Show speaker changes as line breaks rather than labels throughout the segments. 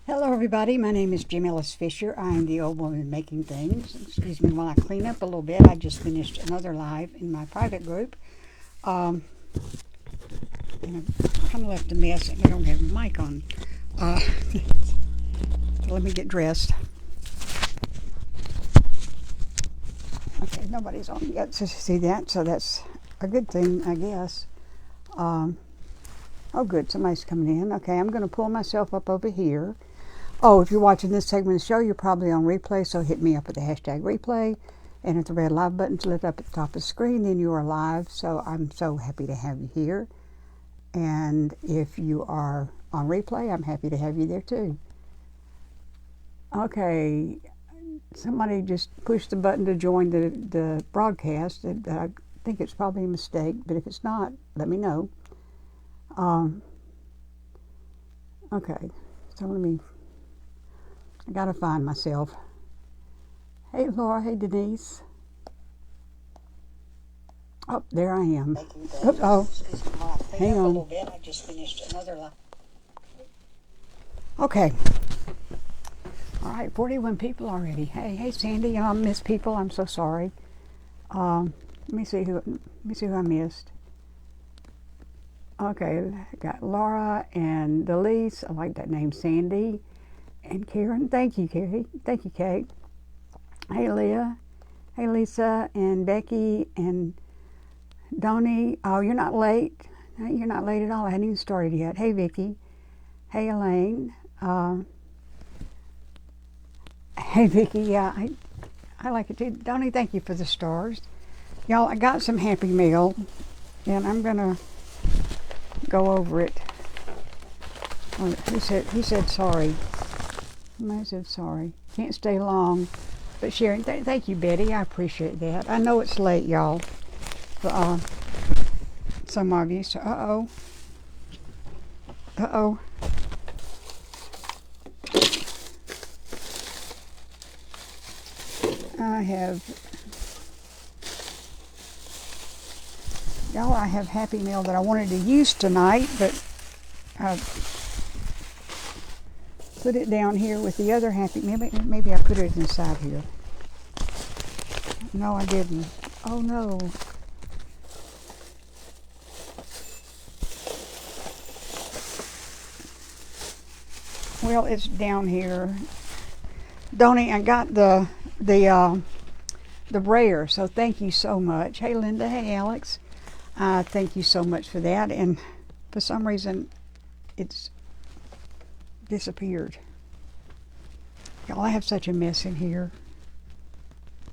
Hello everybody, my name is Jamelis Fisher. I am the old woman making things. Excuse me while I clean up a little bit. I just finished another live in my private group. And I kind of left a mess and I don't have a mic on. So let me get dressed. Okay, nobody's on yet to see that, so that's a good thing, I guess. Oh good, somebody's coming in. Okay, I'm going to pull myself up over here. Oh, if you're watching this segment of the show, you're probably on replay, so hit me up with the hashtag replay. And if the red live button's lit up at the top of the screen, then you are live. So I'm so happy to have you here. And if you are on replay, I'm happy to have you there too. Okay, somebody just pushed the button to join the broadcast. I think it's probably a mistake, but if it's not, let me know. Okay, so I gotta find myself. Hey Laura, hey Denise. Oh, there I am. Oh, hang on. I just finished another live. Okay. All right, 41 people already. Hey Sandy, I miss people. I'm so sorry. Let me see who I missed. Okay, I got Laura and Delise. I like that name, Sandy. And Karen, thank you, Carrie. Thank you, Kate. Hey, Leah. Hey, Lisa and Becky and Donnie. Oh, you're not late. You're not late at all. I hadn't even started yet. Hey, Vicky. Hey, Elaine. Hey, Vicky. Yeah, I like it too. Donnie, thank you for the stars. Y'all, I got some Happy Mail, and I'm going to go over it. Oh, he said sorry. I said sorry. Can't stay long. But Sharon, thank you, Betty. I appreciate that. I know it's late, y'all. For some of you. So, uh-oh. I have Happy Meal that I wanted to use tonight, but I put it down here with the other Happy Meal. Maybe I put it inside here. No, I didn't. Oh no. Well, it's down here. Donnie, I got the brayer, so thank you so much. Hey Linda, hey Alex. Thank you so much for that. And for some reason, it's disappeared. Y'all, I have such a mess in here.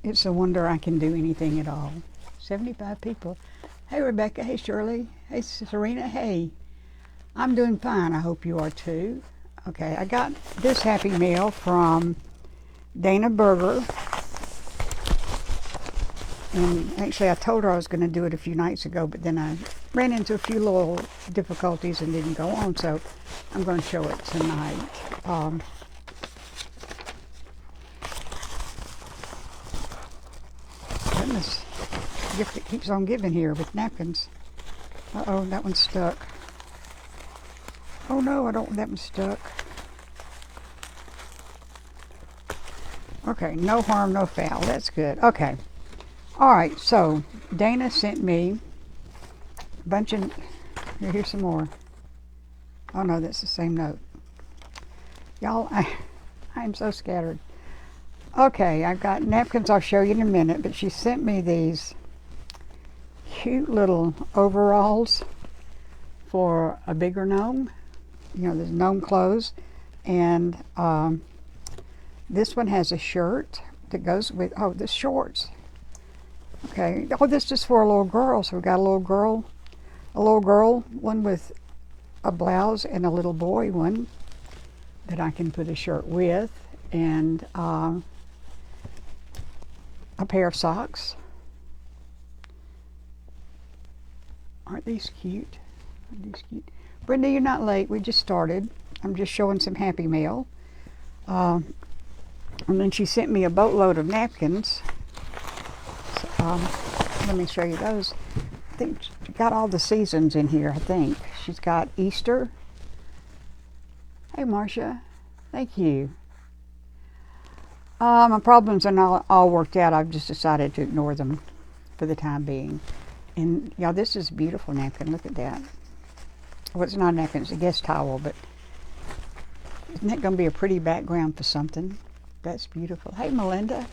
It's a wonder I can do anything at all. 75 people. Hey Rebecca, hey Shirley, hey Serena, hey. I'm doing fine, I hope you are too. Okay, I got this Happy Mail from Dana Berger. And actually I told her I was going to do it a few nights ago, but then I ran into a few little difficulties and didn't go on, so I'm going to show it tonight. Goodness, gift that keeps on giving here with napkins. Uh-oh, that one's stuck. Oh no, that one's stuck. Okay, no harm, no foul. That's good. Okay. All right, so Dana sent me a bunch of, here's some more. Oh no, that's the same note. Y'all, I'm so scattered. Okay, I've got napkins I'll show you in a minute, but she sent me these cute little overalls for a bigger gnome. You know, there's gnome clothes. And this one has a shirt that goes with, the shorts. Okay, this is for a little girl, so we got a little girl, one with a blouse, and a little boy one that I can put a shirt with, and a pair of socks. Aren't these cute? Brenda, you're not late. We just started. I'm just showing some Happy Mail. And then she sent me a boatload of napkins. So, let me show you those. I think she got all the seasons in here, I think. She's got Easter. Hey, Marcia. Thank you. My problems are not all worked out. I've just decided to ignore them for the time being. And y'all, this is a beautiful napkin. Look at that. Well, it's not a napkin, it's a guest towel, but isn't that going to be a pretty background for something? That's beautiful. Hey, Melinda.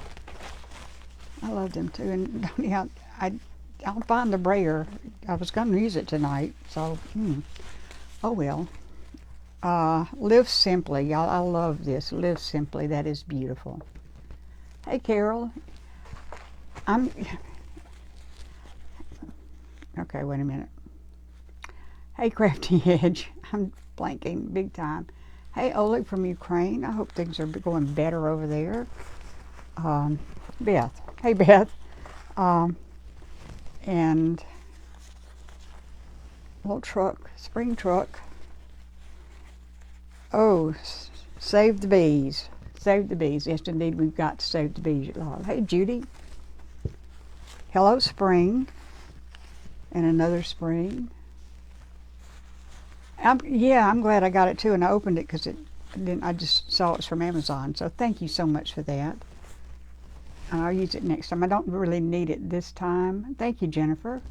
I love them too. And yeah, I'll find the brayer. I was going to use it tonight, so oh well. Live simply, y'all. I love this. Live simply. That is beautiful. Hey, Carol. Okay, wait a minute. Hey, Crafty Edge. I'm blanking big time. Hey, Oleg from Ukraine. I hope things are going better over there. Beth. Hey, Beth. And little truck, spring truck. Oh, save the bees. Save the bees. Yes, indeed, we've got to save the bees. Hey, Judy. Hello, spring. And another spring. I'm glad I got it too, and I opened it because I just saw it's from Amazon. So thank you so much for that. And I'll use it next time. I don't really need it this time. Thank you, Jennifer.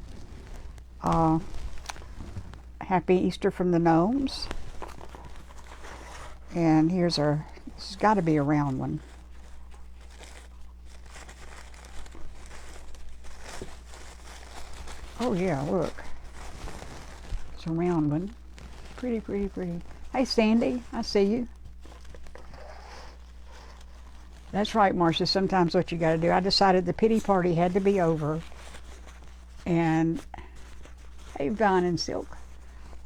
Happy Easter from the gnomes. And here's this has got to be a round one. Oh yeah, look. It's a round one. Pretty, pretty, pretty. Hey, Sandy, I see you. That's right, Marcia. Sometimes what you got to do. I decided the pity party had to be over. And hey, Vine and Silk.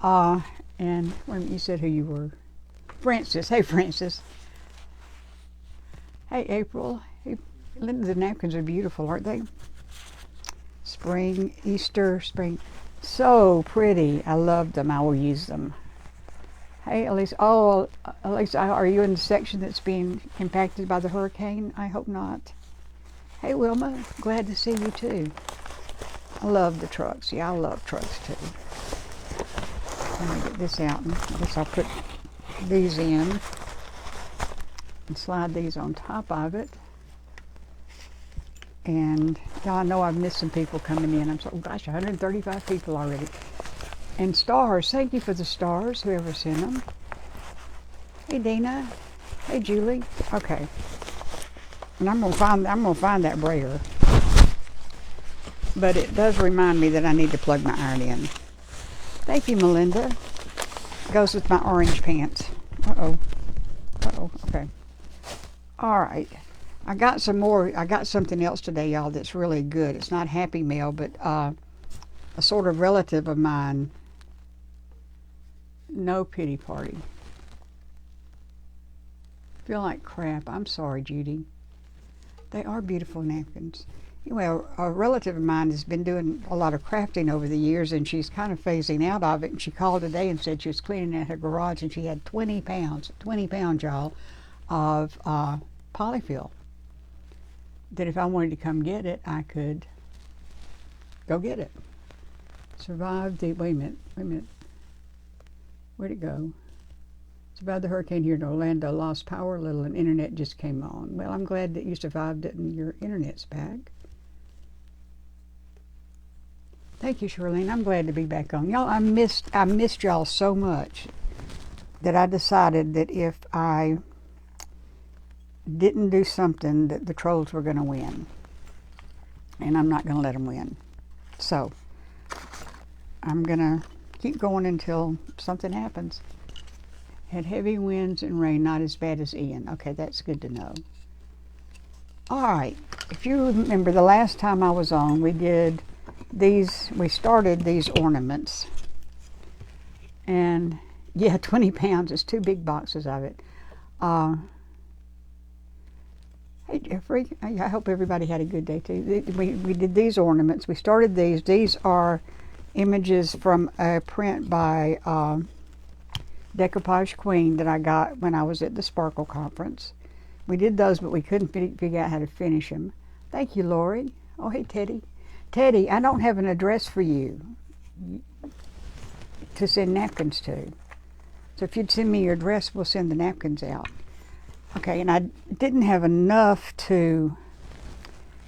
And you said who you were. Francis. Hey, Francis. Hey, April. Hey, Linda, the napkins are beautiful, aren't they? Spring, Easter, spring. So pretty. I love them. I will use them. Hey, Elise. Oh, Elise, are you in the section that's being impacted by the hurricane? I hope not. Hey, Wilma. Glad to see you, too. I love the trucks. Yeah, I love trucks, too. Let me get this out. And I guess I'll put these in and slide these on top of it. And y'all, I know I've missed some people coming in. I'm so, gosh, 135 people already. And stars, thank you for the stars, whoever sent them. Hey, Dina. Hey, Julie. Okay. And I'm gonna find that brayer. But it does remind me that I need to plug my iron in. Thank you, Melinda. Goes with my orange pants. Uh-oh. Uh-oh. Okay. All right. I got some more. I got something else today, y'all, that's really good. It's not Happy Mail, but a sort of relative of mine. No pity party. Feel like crap. I'm sorry, Judy. They are beautiful napkins. Anyway, a relative of mine has been doing a lot of crafting over the years, and she's kind of phasing out of it. And she called today and said she was cleaning out her garage, and she had 20 pounds, y'all, of polyfill. That if I wanted to come get it, I could go get it. Survived the, wait a minute. Where'd it go? Survived the hurricane here in Orlando, lost power a little, and internet just came on. Well, I'm glad that you survived it and your internet's back. Thank you, Charlene. I'm glad to be back on. Y'all, I missed y'all so much that I decided that if I didn't do something, that the trolls were going to win. And I'm not going to let them win. So, I'm going to keep going until something happens. Had heavy winds and rain, not as bad as Ian. Okay, that's good to know. All right. If you remember the last time I was on, we started these ornaments. And yeah, 20 pounds is 2 big boxes of it. Hey, Jeffrey, I hope everybody had a good day too. We did these ornaments. We started these. These are images from a print by Decoupaged Queen that I got when I was at the Sparkle Conference. We did those, but we couldn't figure out how to finish them. Thank you, Lori. Oh, hey, Teddy. Teddy, I don't have an address for you to send napkins to. So if you'd send me your address, we'll send the napkins out. Okay, and I didn't have enough to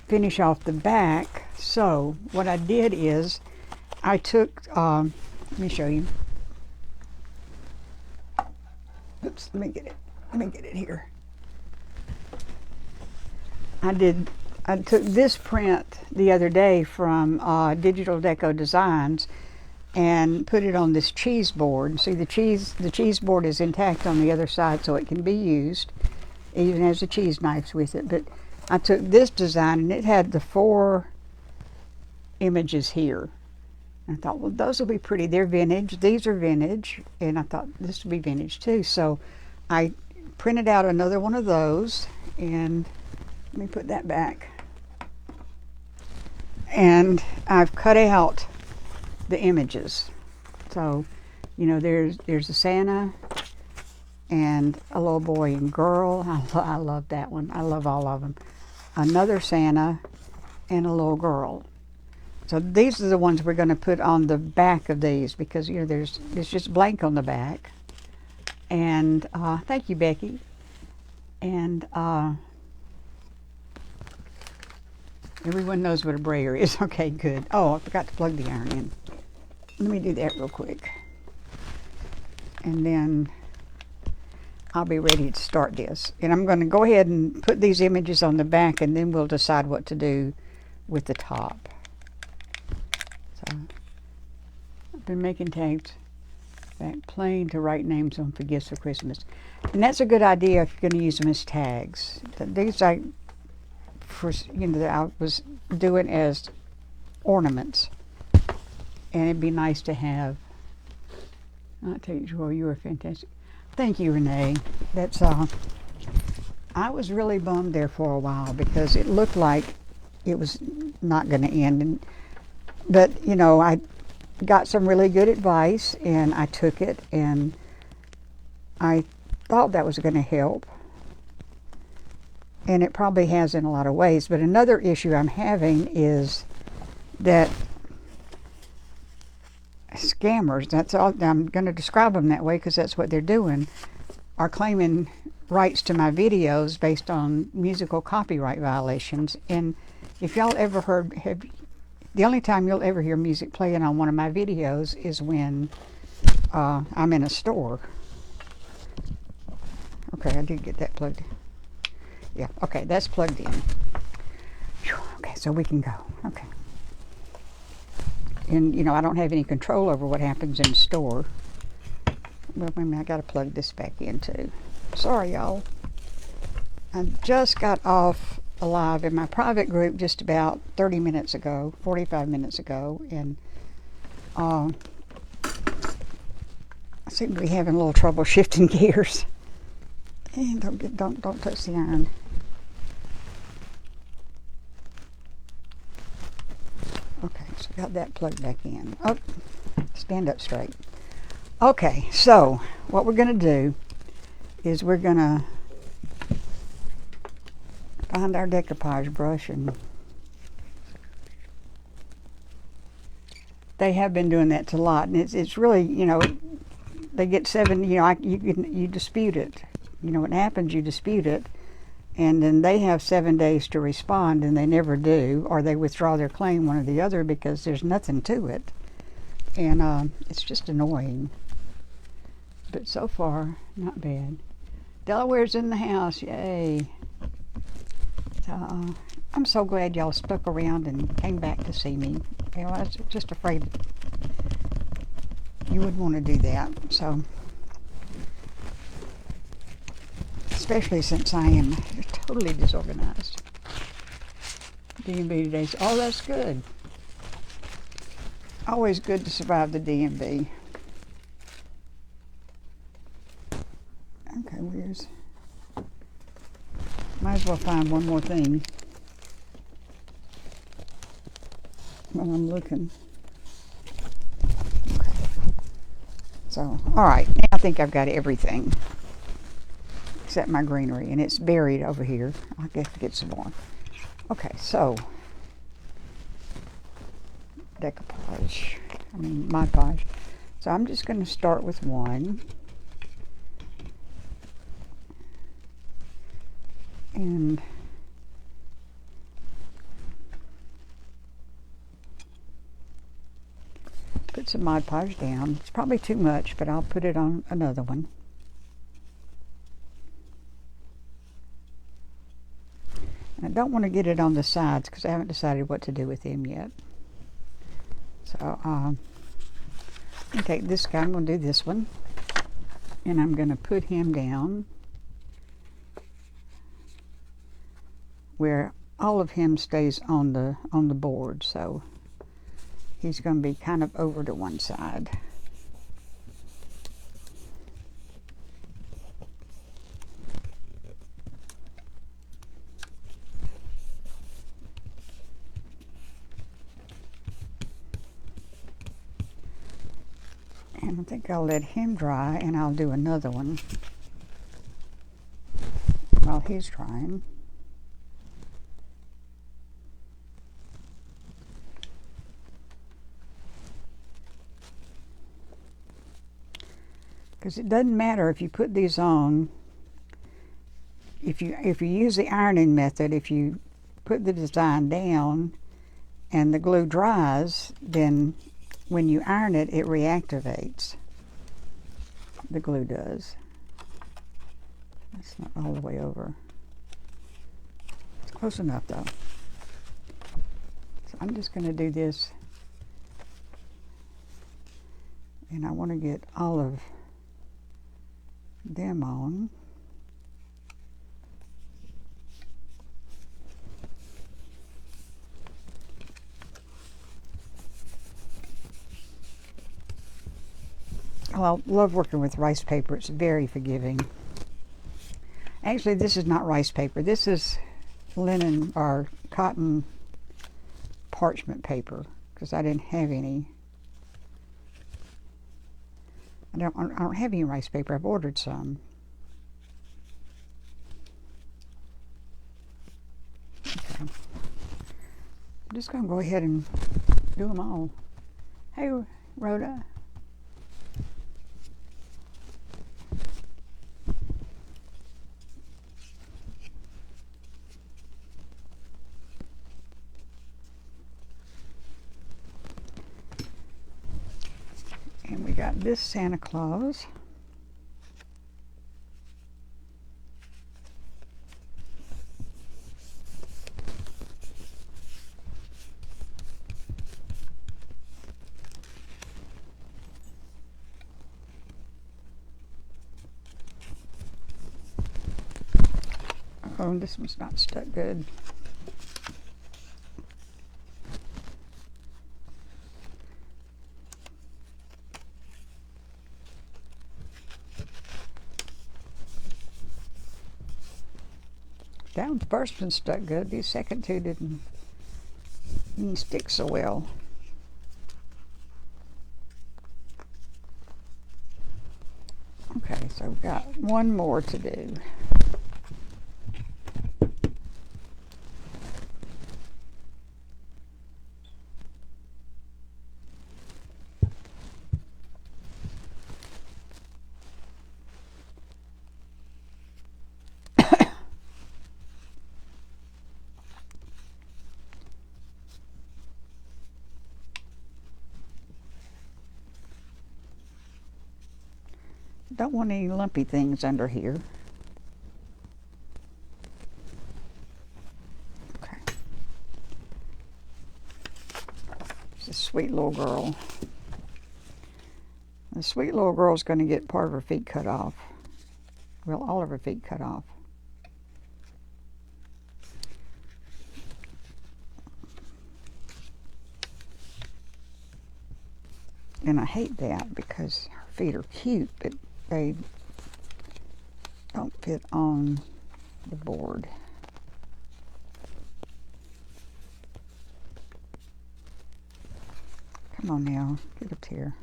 finish off the back, so what I did is I took, let me show you. Oops, let me get it here. I took this print the other day from Deco Designs and put it on this cheese board. See, the cheese board is intact on the other side, so it can be used. It even has the cheese knives with it. But I took this design, and it had the 4 images here. I thought, well, those will be pretty. They're vintage. These are vintage, and I thought this would be vintage too. So I printed out another one of those, and let me put that back. And I've cut out the images. So, you know, there's a Santa and a little boy and girl. I love that one. I love all of them. Another Santa and a little girl. So these are the ones we're going to put on the back of these, because, you know, it's just blank on the back. And thank you, Becky. And everyone knows what a brayer is. Okay, good. Oh, I forgot to plug the iron in. Let me do that real quick. And then I'll be ready to start this. And I'm going to go ahead and put these images on the back, and then we'll decide what to do with the top. So I've been making tags back plain to write names on for gifts for Christmas. And that's a good idea if you're going to use them as tags. These I was doing as ornaments. And it'd be nice to have. I'll tell you, Joel, you were fantastic. Thank you, Renee. That's I was really bummed there for a while because it looked like it was not going to end. But, you know, I got some really good advice, and I took it, and I thought that was going to help. And it probably has in a lot of ways. But another issue I'm having is that scammers, that's all, I'm going to describe them that way because that's what they're doing, are claiming rights to my videos based on musical copyright violations. And if y'all ever heard, the only time you'll ever hear music playing on one of my videos is when I'm in a store. Okay, I did get that plugged in. Yeah, okay, that's plugged in. Whew, okay, so we can go. Okay. And, you know, I don't have any control over what happens in the store. Well, wait a minute, I got to plug this back in too. Sorry, y'all. I just got off live in my private group just about 30 minutes ago, 45 minutes ago, and I seem to be having a little trouble shifting gears. And don't touch the iron. Okay, so got that plugged back in. Oh, stand up straight. Okay, so what we're going to do is we're going to find our decoupage brush, and they have been doing that a lot, and it's really, you know, they get 7, you know, you dispute it. You know what happens, you dispute it, and then they have 7 days to respond, and they never do, or they withdraw their claim, one or the other, because there's nothing to it. And it's just annoying. But so far, not bad. Delaware's in the house, yay. So, I'm so glad y'all stuck around and came back to see me. You know, I was just afraid you would want to do that. So, especially since I am totally disorganized. DMV today. Oh, that's good. Always good to survive the DMV. Okay, where's... Might as well find one more thing while I'm looking. Okay. So, alright, now I think I've got everything except my greenery, and it's buried over here. I'll have to get some more. Okay, so decoupage, Mod Podge. So I'm just going to start with one. and put some Mod Podge down. It's probably too much, but I'll put it on another one. I don't want to get it on the sides because I haven't decided what to do with him yet. So I'm going to take this guy, I'm going to do this one, and I'm going to put him down where all of him stays on the board. So he's going to be kind of over to one side. And I think I'll let him dry, and I'll do another one while he's drying. Because it doesn't matter if you put these on, if you use the ironing method, if you put the design down and the glue dries, then when you iron it, it reactivates. The glue does. That's not all the way over. It's close enough though. So I'm just going to do this, and I want to get all of them on. Well, I love working with rice paper. It's very forgiving. Actually, this is not rice paper. This is linen or cotton parchment paper because I didn't have any. I don't have any rice paper. I've ordered some. Okay. I'm just going to go ahead and do them all. Hey, Rhoda. And we got this Santa Claus. Oh, this one's not stuck good. That first one stuck good. These second two didn't stick so well. Okay, so we've got one more to do. Don't want any lumpy things under here. Okay. It's a sweet little girl. The sweet little girl's going to get part of her feet cut off. Well, all of her feet cut off. And I hate that because her feet are cute, but they don't fit on the board. Come on now, get up here.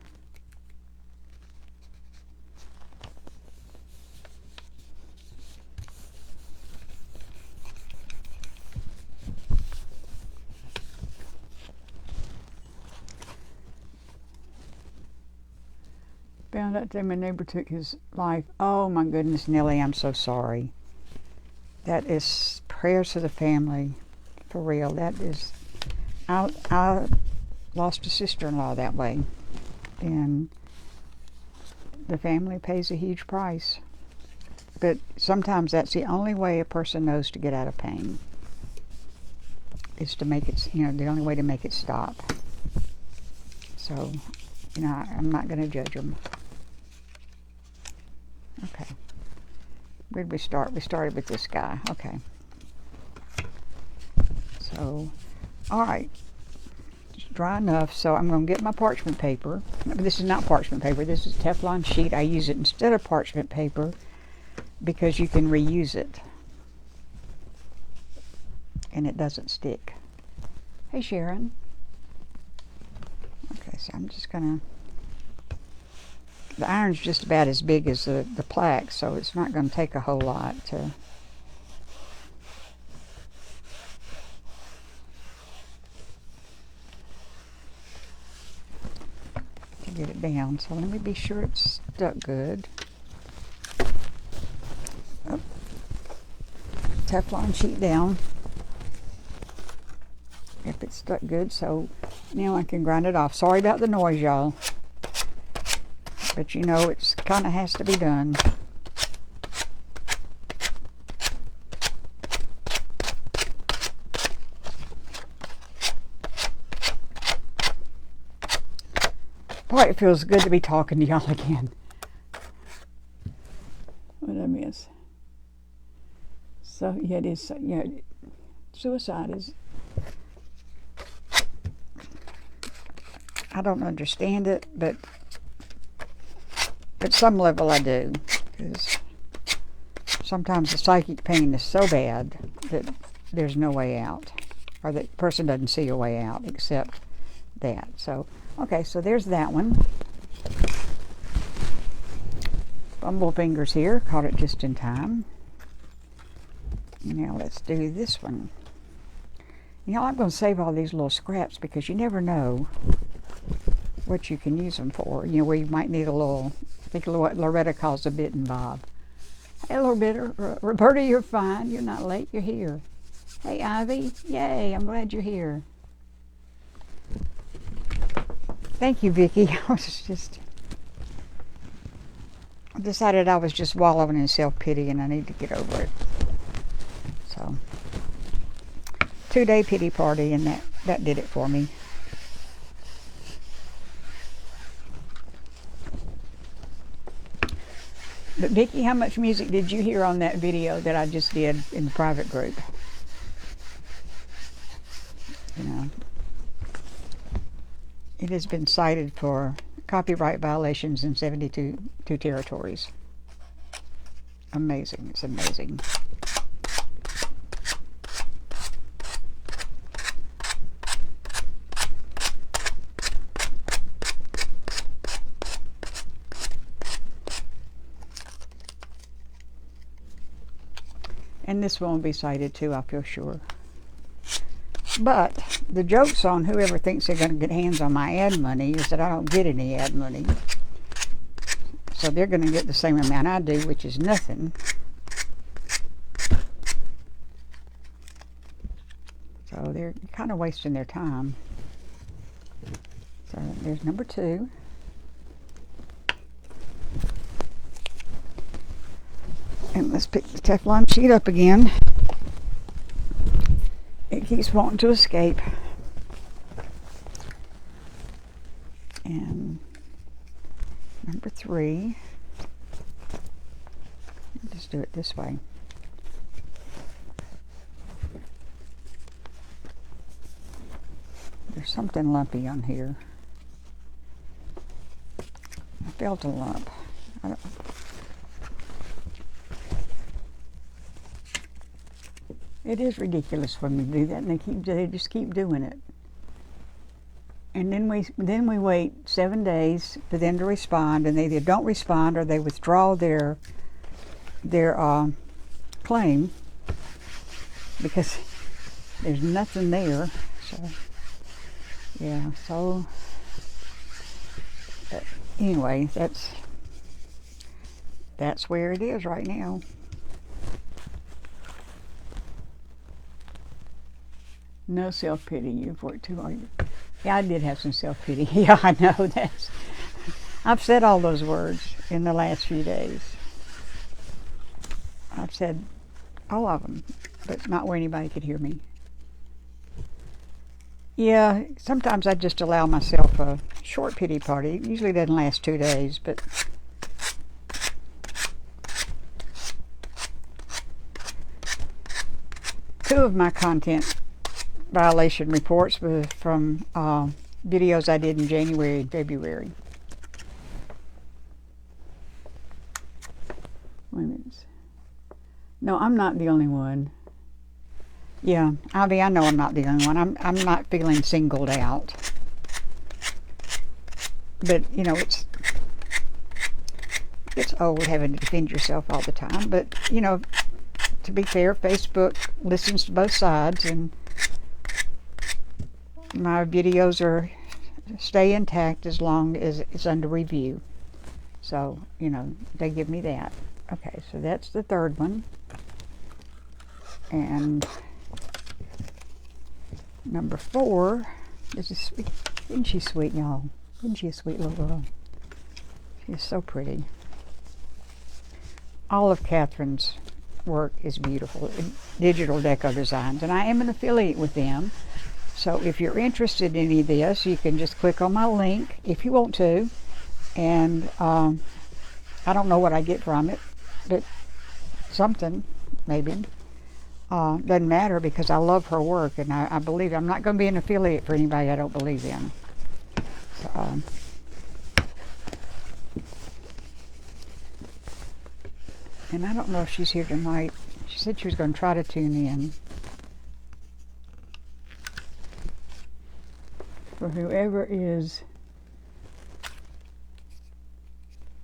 Found out that my neighbor took his life. Oh my goodness, Nellie, I'm so sorry. That is prayers to the family, for real. That is, I lost a sister-in-law that way, and the family pays a huge price. But sometimes that's the only way a person knows to get out of pain, is to make it, the only way to make it stop. So, I'm not going to judge them. Okay. Where did we start? We started with this guy. Okay. So, all right. It's dry enough. So I'm going to get my parchment paper. This is not parchment paper. This is Teflon sheet. I use it instead of parchment paper because you can reuse it. And it doesn't stick. Hey, Sharon. Okay, so I'm just going to... The iron's just about as big as the plaque, so it's not going to take a whole lot to... get it down. So let me be sure it's stuck good. Oh. Teflon sheet down. If it's stuck good, so now I can grind it off. Sorry about the noise, y'all. But it's kind of has to be done. Boy, it feels good to be talking to y'all again. What did I miss? So, yeah, it is. Suicide is... I don't understand it, but at some level I do. Because sometimes the psychic pain is so bad that there's no way out. Or the person doesn't see a way out except that. So, okay, so there's that one. Bumble fingers here. Caught it just in time. Now let's do this one. I'm going to save all these little scraps because you never know what you can use them for. Where you might need a little, I think what Loretta calls a bit and bob. Hey, Roberta, you're fine. You're not late. You're here. Hey, Ivy. Yay, I'm glad you're here. Thank you, Vicki. I decided I was just wallowing in self-pity and I need to get over it. So, 2-day pity party, and that did it for me. But Vicki, how much music did you hear on that video that I just did in the private group? It has been cited for copyright violations in 72 territories. Amazing. It's amazing. And this one will be cited too, I feel sure. But the joke's on whoever thinks they're going to get hands on my ad money is that I don't get any ad money. So they're going to get the same amount I do, which is nothing. So they're kind of wasting their time. So there's number 2. And let's pick the Teflon sheet up again. It keeps wanting to escape. And number 3. Just do it this way. There's something lumpy on here. I felt a lump. It is ridiculous for me to do that, and they just keep doing it. And then we wait 7 days for them to respond, and they either don't respond or they withdraw their claim because there's nothing there. So yeah. So anyway, that's where it is right now. No self-pity. You've worked too hard. Yeah, I did have some self-pity. Yeah, I know. I've said all those words in the last few days. I've said all of them, but not where anybody could hear me. Yeah, sometimes I just allow myself a short pity party. It usually doesn't last 2 days, but two of my content violation reports were from videos I did in January and February. Wait a minute. No, I'm not the only one. Yeah, Ivy, I know I'm not the only one. I'm not feeling singled out. But, you know, it's old having to defend yourself all the time. But, you know, to be fair, Facebook listens to both sides, and my videos stay intact as long as it's under review. So, you know, they give me that. Okay, so that's the third one. And number 4, this is sweet. Isn't she sweet, y'all? Isn't she a sweet little girl? She is so pretty. All of Catherine's work is beautiful. Digital Deco Designs, and I am an affiliate with them. So if you're interested in any of this, you can just click on my link if you want to. And I don't know what I get from it, but something, maybe. Doesn't matter, because I love her work, and I believe I'm not going to be an affiliate for anybody I don't believe in. So, and I don't know if she's here tonight. She said she was going to try to tune in. For whoever is...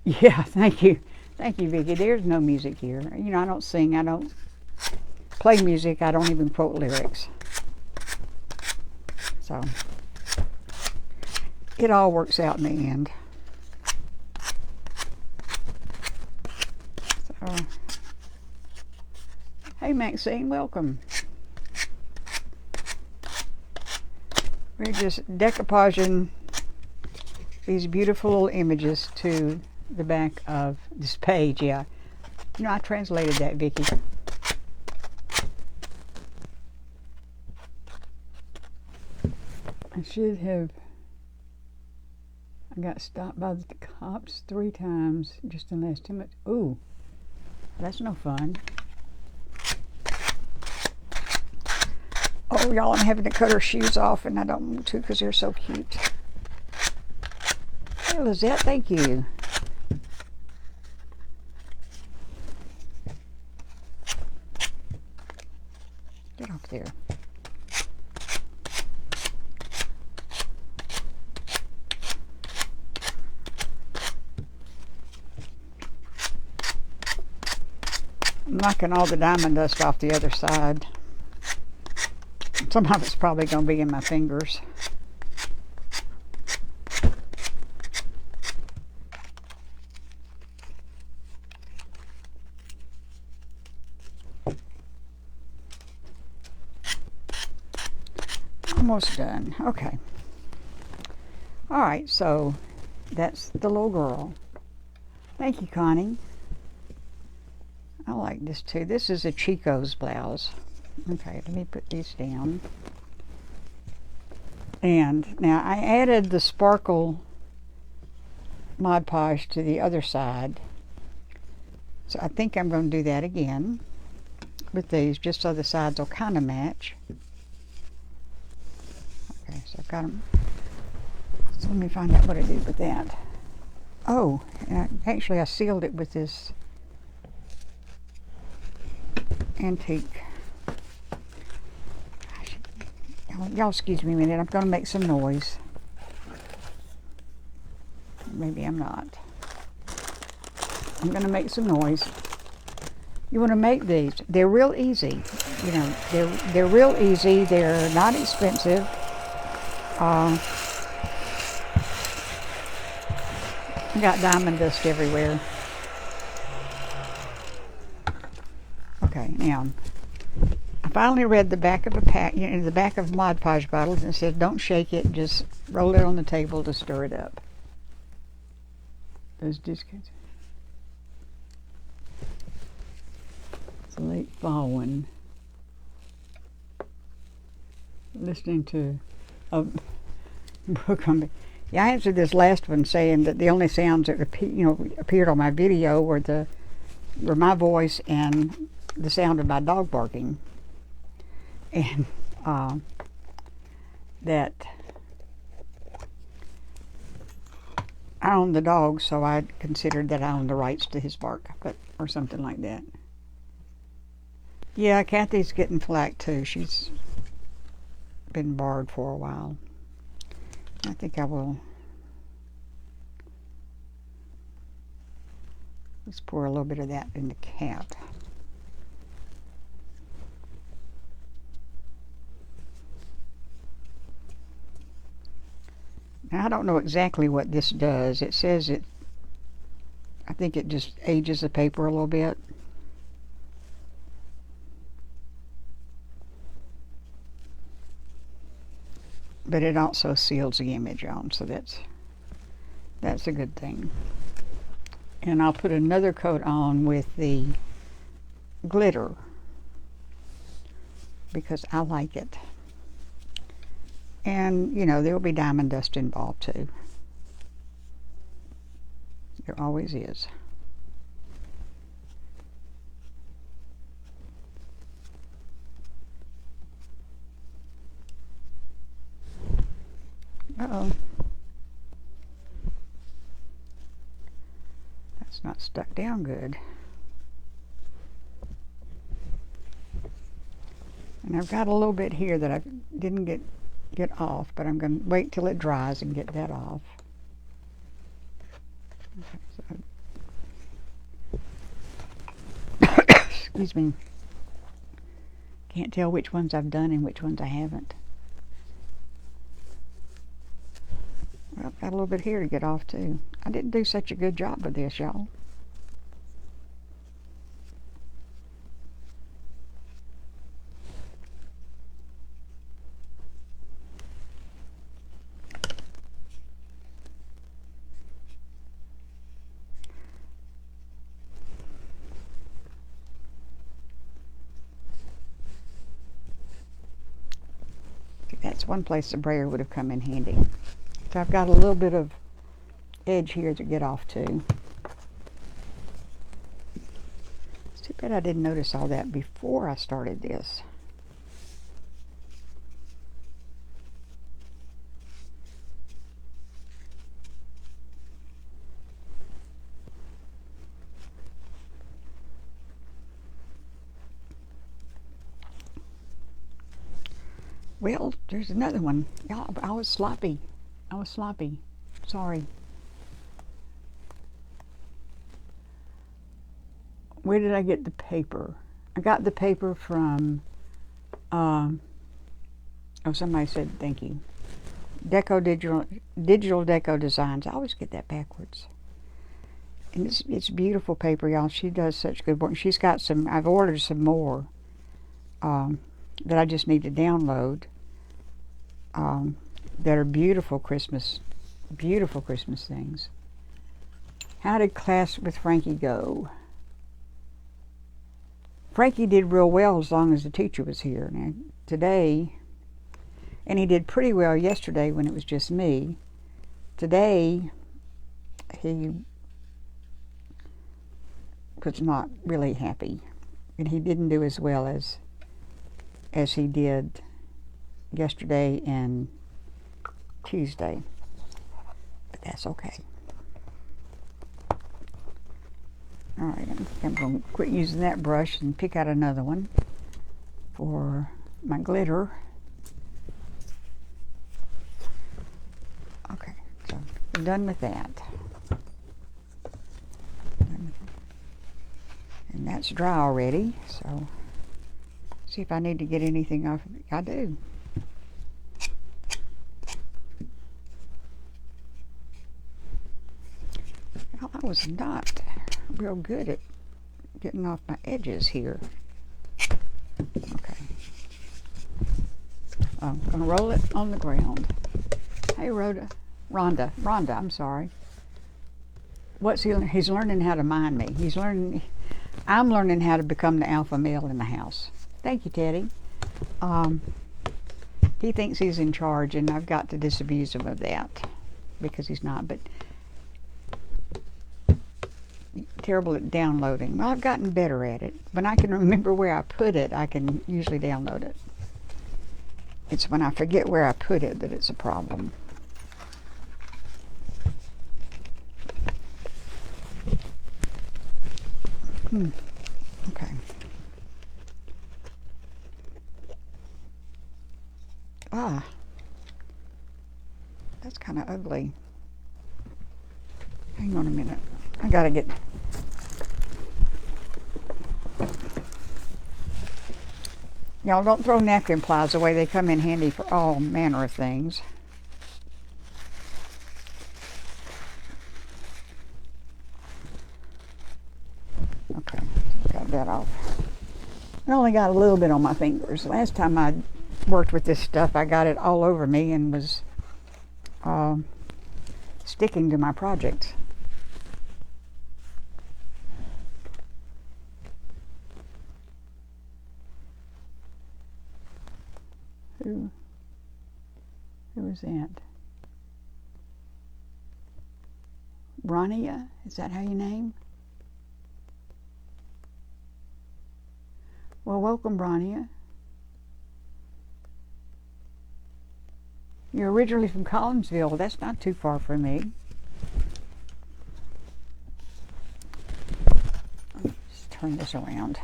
Yeah, thank you. Thank you, Vicki. There's no music here. You know, I don't sing. I don't play music. I don't even quote lyrics. So, it all works out in the end. So, hey, Maxine, welcome. We're just decoupaging these beautiful little images to the back of this page. Yeah, you know, I translated that, Vicki. I should have. I got stopped by the cops 3 times just in the last 2 minutes. Ooh, that's no fun. Oh, y'all, I'm having to cut her shoes off, and I don't want to because they're so cute. Hey, Lizette, thank you. Get off there. I'm knocking all the diamond dust off the other side. Some of it's probably going to be in my fingers. Almost done. Okay. All right, so that's the little girl. Thank you, Connie. I like this too. This is a Chico's blouse. Okay, let me put these down. And now I added the sparkle Mod Podge to the other side. So I think I'm going to do that again with these, just so the sides will kind of match. Okay, so I've got them. So let me find out what I did with that. Oh, actually I sealed it with this antique. Y'all excuse me a minute, I'm going to make some noise. Maybe I'm not. I'm going to make some noise. You want to make these. They're real easy. You know, they're real easy. They're not expensive. I got diamond dust everywhere. Okay, now I finally read the back of a pack, the back of Mod Podge bottles, and it said, "Don't shake it, just roll it on the table to stir it up." Those discounts. It's a late fall one. Listening to a book on. Yeah, I answered this last one saying that the only sounds that appeared on my video were my voice and the sound of my dog barking, and that I own the dog, so I considered that I own the rights to his bark, or something like that. Yeah, Kathy's getting flack too. She's been barred for a while. I think I will. Let's pour a little bit of that in the cap. Now, I don't know exactly what this does. It says I think it just ages the paper a little bit. But it also seals the image on, so that's a good thing. And I'll put another coat on with the glitter because I like it. And there will be diamond dust involved too. There always is. Uh-oh. That's not stuck down good. And I've got a little bit here that I didn't get off, but I'm going to wait till it dries and get that off. Okay, so excuse me. Can't tell which ones I've done and which ones I haven't. Well, I've got a little bit here to get off too. I didn't do such a good job with this, y'all. That's one place the brayer would have come in handy. So I've got a little bit of edge here to get off too. It's too bad I didn't notice all that before I started this. Well, there's another one. Y'all, I was sloppy. Sorry. Where did I get the paper? I got the paper from, oh, somebody said thank you. Digital Deco Designs. I always get that backwards. And it's beautiful paper, y'all. She does such good work. She's got some, I've ordered some more that I just need to download that are beautiful Christmas things. How did class with Frankie go? Frankie did real well as long as the teacher was here. Now, today, and he did pretty well yesterday when it was just me. Today, he was not really happy, and he didn't do as well as he did yesterday and Tuesday, but that's okay. All right, I'm going to quit using that brush and pick out another one for my glitter. Okay, so we're done with that. And that's dry already, so see if I need to get anything off of it. I do. Well, I was not real good at getting off my edges here. Okay. I'm going to roll it on the ground. Hey, Rhonda, I'm sorry. What's he? He's learning how to mind me. I'm learning how to become the alpha male in the house. Thank you, Teddy. He thinks he's in charge, and I've got to disabuse him of that because he's not. But terrible at downloading. Well, I've gotten better at it. When I can remember where I put it, I can usually download it. It's when I forget where I put it that it's a problem. Okay. Ah, that's kind of ugly. Hang on a minute. I gotta get... Y'all don't throw napkin plies away. They come in handy for all manner of things. Okay, got that off. I only got a little bit on my fingers. Last time I worked with this stuff, I got it all over me and was sticking to my project. Who is that? Bronia? Is that how you name? Well, welcome, Bronia. You're originally from Collinsville. That's not too far from me. Let's turn this around.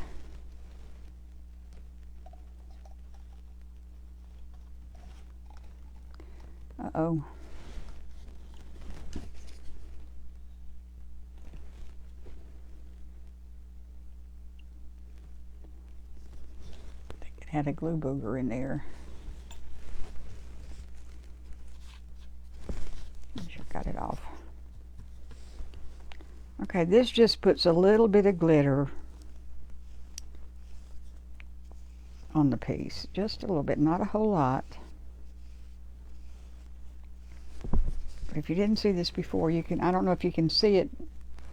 Uh-oh. I think it had a glue booger in there. Got it off. Okay, this just puts a little bit of glitter on the piece. Just a little bit, not a whole lot. If you didn't see this before, you can, I don't know if you can see it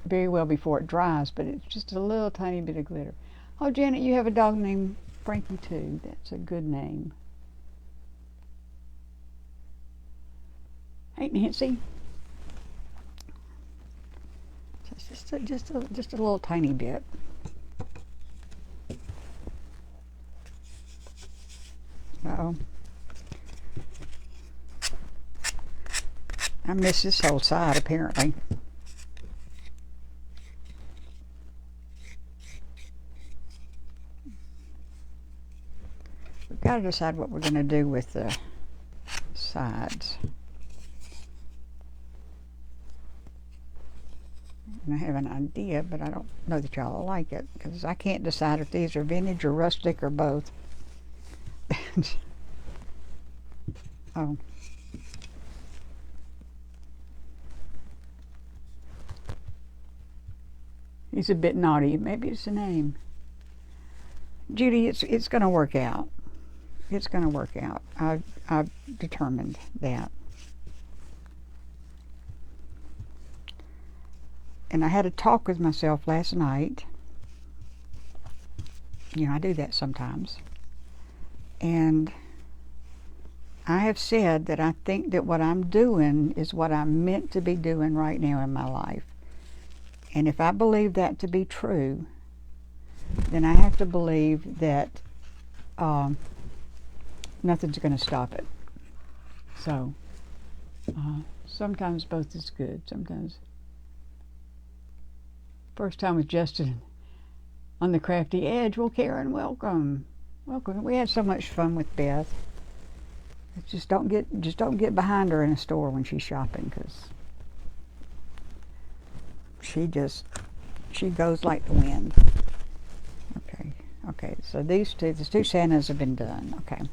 very well before it dries, but it's just a little tiny bit of glitter. Oh, Janet, you have a dog named Frankie too. That's a good name. Hey, Nancy. Just a little tiny bit. Uh-oh. I missed this whole side, apparently. We've got to decide what we're going to do with the sides. And I have an idea, but I don't know that y'all will like it, because I can't decide if these are vintage or rustic or both. Oh. He's a bit naughty. Maybe it's the name. Judy, it's going to work out. It's going to work out. I've determined that. And I had a talk with myself last night. You know, I do that sometimes. And I have said that I think that what I'm doing is what I'm meant to be doing right now in my life. And if I believe that to be true, then I have to believe that nothing's going to stop it. So, sometimes both is good. Sometimes. First time with Justin on the Crafty Edge. Well, Karen, welcome. Welcome. We had so much fun with Beth. Just don't get behind her in a store when she's shopping, because she goes like the wind. Okay, so the two Santas have been done. Okay.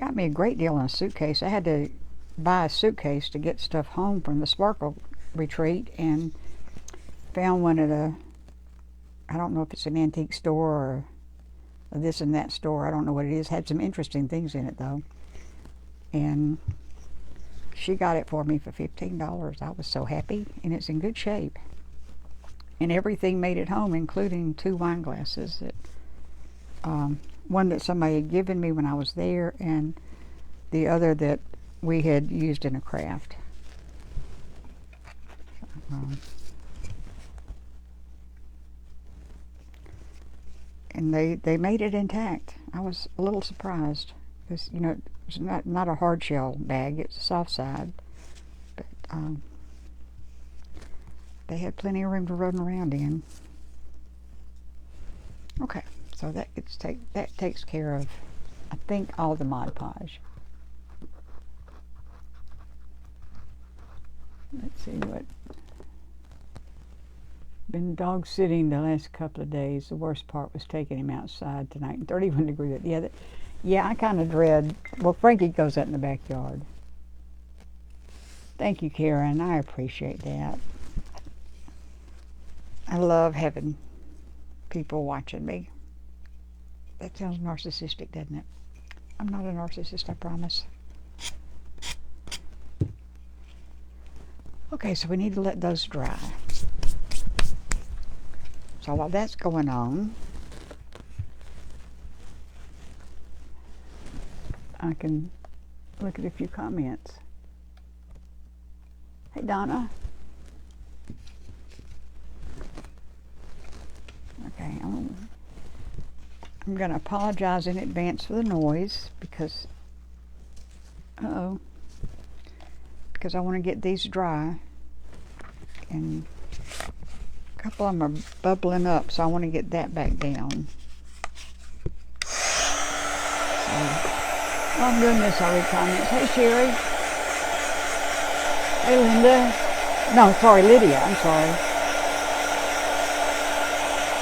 got me a great deal on a suitcase. I had to buy a suitcase to get stuff home from the Sparkle retreat, and found one at a, I don't know if it's an antique store or a this and that store. I don't know what it is. Had some interesting things in it though. And she got it for me for $15. I was so happy, and it's in good shape. And everything made it home, including 2 wine glasses. One that somebody had given me when I was there, and the other that we had used in a craft. And they made it intact. I was a little surprised, because you know, it's not a hard shell bag, it's a soft side, but they had plenty of room to run around in. Okay, so that takes care of, I think, all the Mod Podge. Let's see what. Been dog sitting the last couple of days. The worst part was taking him outside tonight. 31 degrees. Yeah, I kind of dread. Well, Frankie goes out in the backyard. Thank you, Karen. I appreciate that. I love having people watching me. That sounds narcissistic, doesn't it? I'm not a narcissist, I promise. Okay, so we need to let those dry. So while that's going on, I can look at a few comments. Hey, Donna. Okay, I'm going to apologize in advance for the noise, because, because I want to get these dry, and a couple of them are bubbling up, so I want to get that back down. So, while I'm doing this, I'll read comments. Hey, Sherry. Hey, Linda. No, sorry, Lydia. I'm sorry.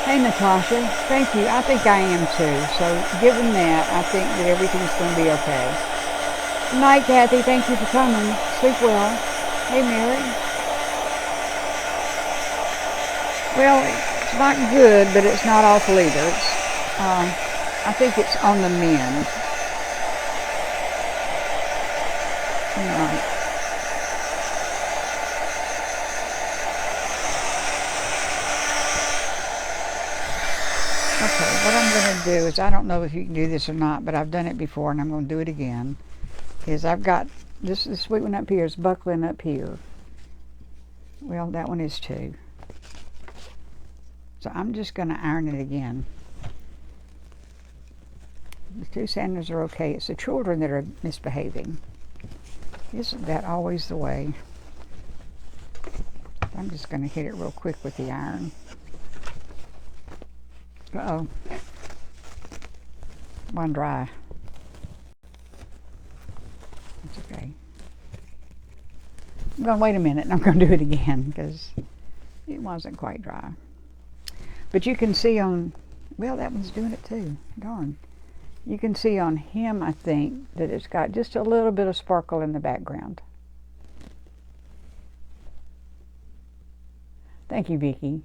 Hey, Natasha. Thank you. I think I am too. So, given that, I think that everything's going to be okay. Good night, Kathy. Thank you for coming. Sleep well. Hey, Mary. Well, it's not good, but it's not awful either. It's, I think it's on the mend. Right. Okay, what I'm going to do is, I don't know if you can do this or not, but I've done it before and I'm going to do it again, is I've got this sweet one up here is buckling up here. Well, that one is too. So I'm just going to iron it again. The 2 sandals are okay. It's the children that are misbehaving. Isn't that always the way? I'm just going to hit it real quick with the iron. Uh-oh. One dry. It's okay. I'm going to wait a minute and I'm going to do it again, because it wasn't quite dry. But you can see on, well, that one's doing it too. Darn. You can see on him, I think, that it's got just a little bit of sparkle in the background. Thank you, Vicki.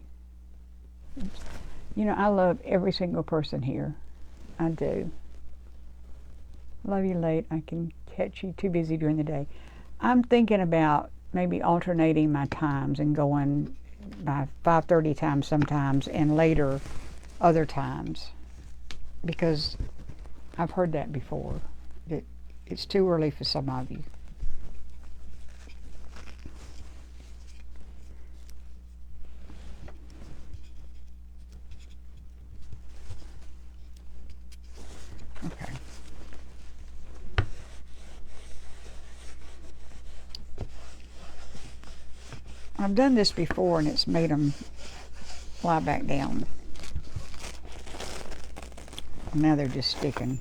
You know, I love every single person here. I do. Love you late. I can catch you too busy during the day. I'm thinking about maybe alternating my times and going by 5:30 times sometimes and later other times, because I've heard that before, that it's too early for some of you. Okay. I've done this before and it's made them lie back down. Now they're just sticking.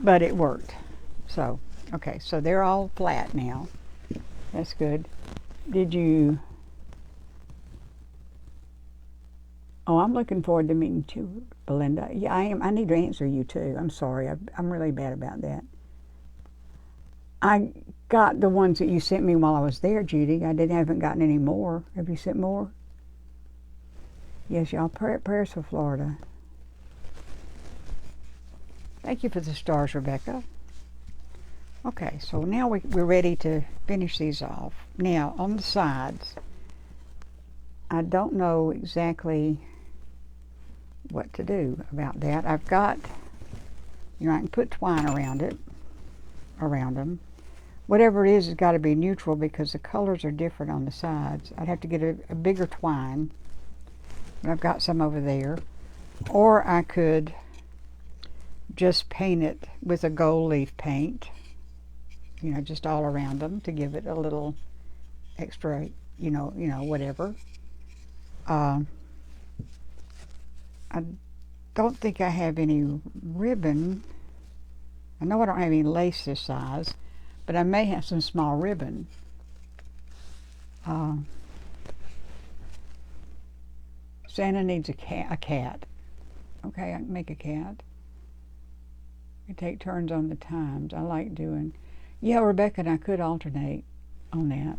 But it worked. So, okay, so they're all flat now. That's good. Did you... Oh, I'm looking forward to meeting you, Belinda. Yeah, I am. I need to answer you too. I'm sorry. I'm really bad about that. I got the ones that you sent me while I was there, Judy. Haven't gotten any more. Have you sent more? Yes, y'all. Prayers for Florida. Thank you for the stars, Rebecca. Okay, so now we're ready to finish these off. Now, on the sides, I don't know exactly what to do about that. I've got, I can put twine around them. Whatever it is has got to be neutral because the colors are different on the sides. I'd have to get a bigger twine, but I've got some over there. Or I could just paint it with a gold leaf paint, just all around them to give it a little extra, whatever. I don't think I have any ribbon. I know I don't have any lace this size, but I may have some small ribbon. Santa needs a cat. Okay, I can make a cat. We take turns on the times. I like doing. Yeah, Rebecca and I could alternate on that.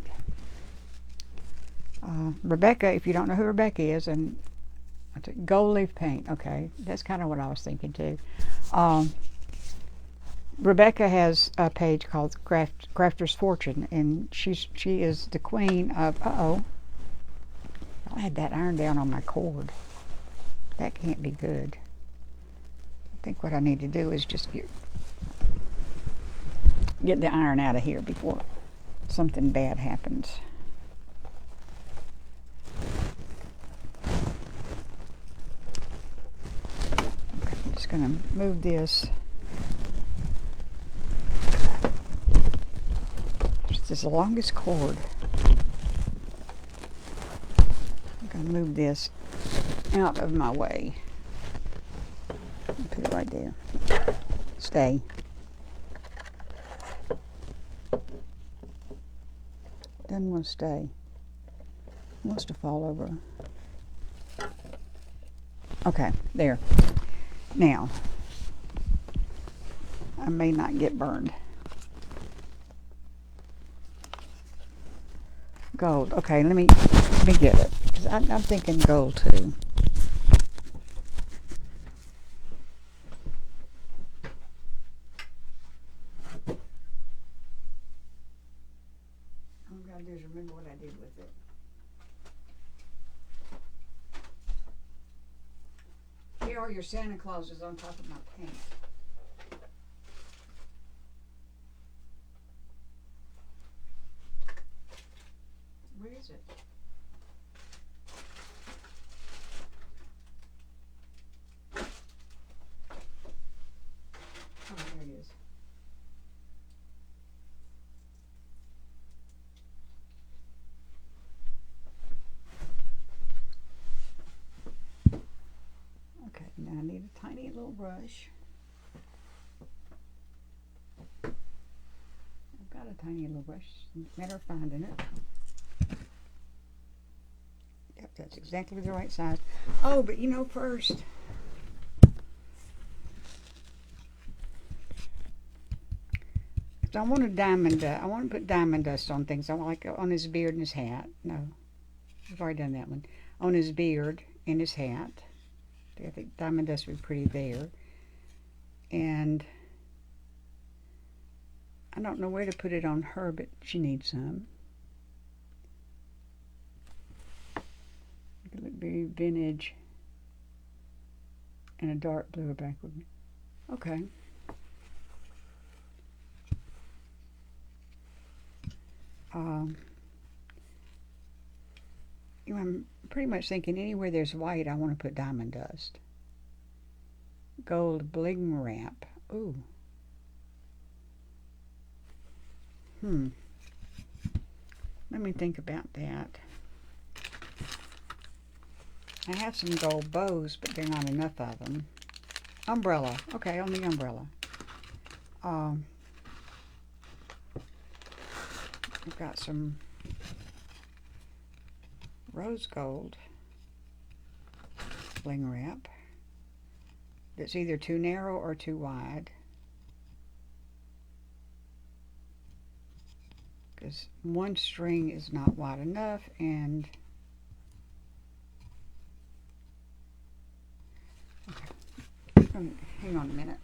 Rebecca, if you don't know who Rebecca is, and gold leaf paint. Okay, that's kind of what I was thinking too. Rebecca has a page called Crafter's Fortune, and she is the queen of. I had that iron down on my cord. That can't be good. I think what I need to do is just get the iron out of here before something bad happens. Okay, I'm just going to move this. This is the longest cord. I'm going to move this out of my way. Put it right there. Stay. Doesn't want to stay. Wants to fall over. Okay, there. Now, I may not get burned. Gold. Okay, let me get it. 'Cause I'm thinking gold too. All I'm gonna do is remember what I did with it. Here are your Santa Clauses on top of my paint. Where is it? Oh, there it is. Okay, now I need a tiny little brush. I've got a tiny little brush. Matter of finding it. Yep, that's exactly the right size. Oh, but first, I want a diamond. I want to put diamond dust on things. I want like on his beard and his hat. No, I've already done that one. On his beard and his hat. I think diamond dust would be pretty there. And I don't know where to put it on her, but she needs some. It look very vintage. And a dark blue backward. Okay. I'm pretty much thinking anywhere there's white, I want to put diamond dust. Gold bling wrap. Ooh. Let me think about that. I have some gold bows, but there are not enough of them. Umbrella. Okay, on the umbrella. I've got some rose gold. cling wrap that's either too narrow or too wide, because one string is not wide enough, and okay. Hang on a minute.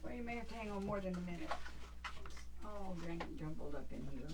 Well, you may have to hang on more than a minute. It's all jumbled up in here.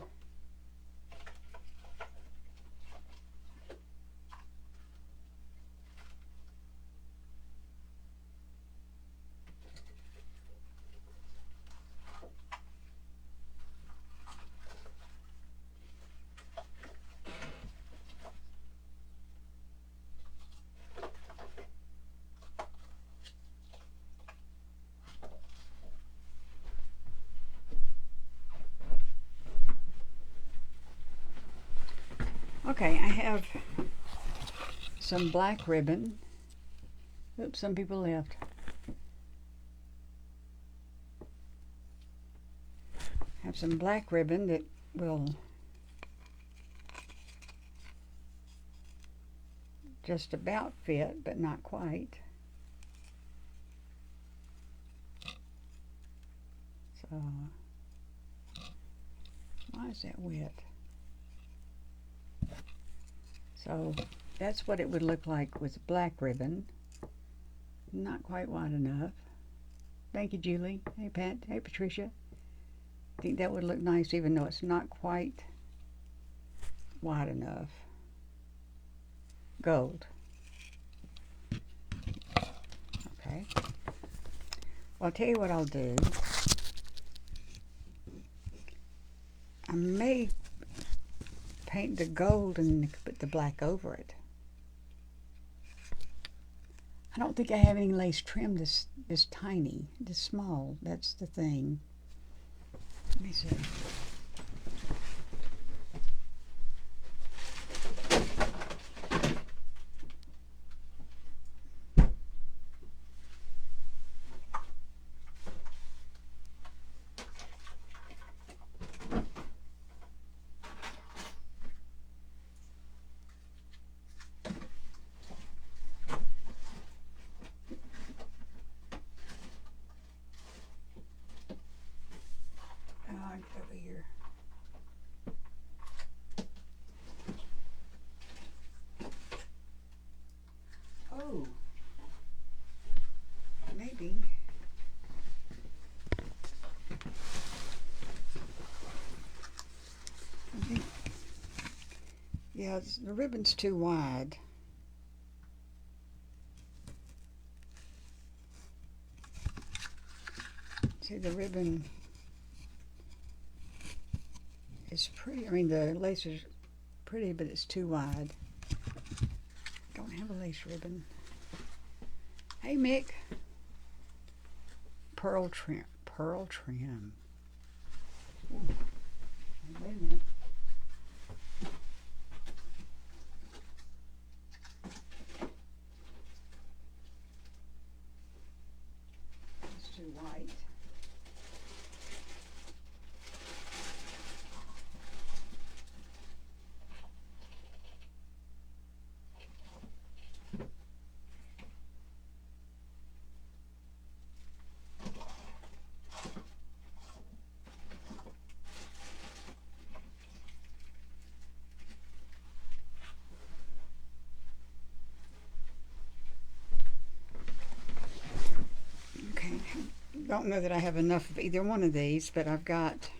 Okay, I have some black ribbon. Oops, some people left. Have some black ribbon that will just about fit, but not quite. So, why is that wet? So that's what it would look like with black ribbon. Not quite wide enough. Thank you, Julie. Hey, Pat. Hey, Patricia. I think that would look nice even though it's not quite wide enough. Gold. Okay. Well, I'll tell you what I'll do. I may paint the gold and put the black over it. I don't think I have any lace trim this tiny, this small. That's the thing. Let me see. Over here. Oh, maybe. I think, yeah, the ribbon's too wide. See, the ribbon is pretty. I mean, the lace is pretty, but it's too wide. Don't have a lace ribbon. Hey, Mick. Pearl trim. Pearl trim. Ooh. Wait a minute. It's too white. Don't know that I have enough of either one of these, but I've got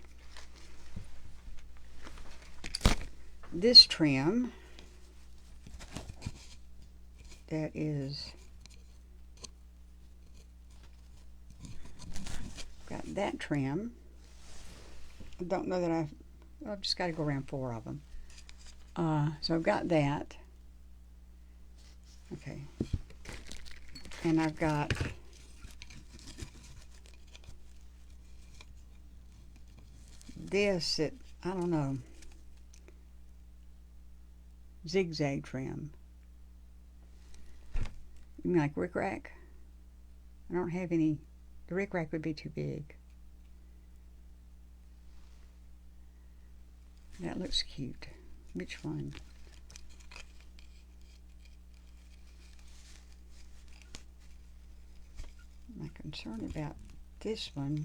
this trim that is, got that trim. I don't know that I've just got to go around 4 of them. So I've got that. Okay. And I've got this that, I don't know, zigzag trim. You mean like rickrack? I don't have any. The rickrack would be too big. That looks cute. Which one? My concern about this one,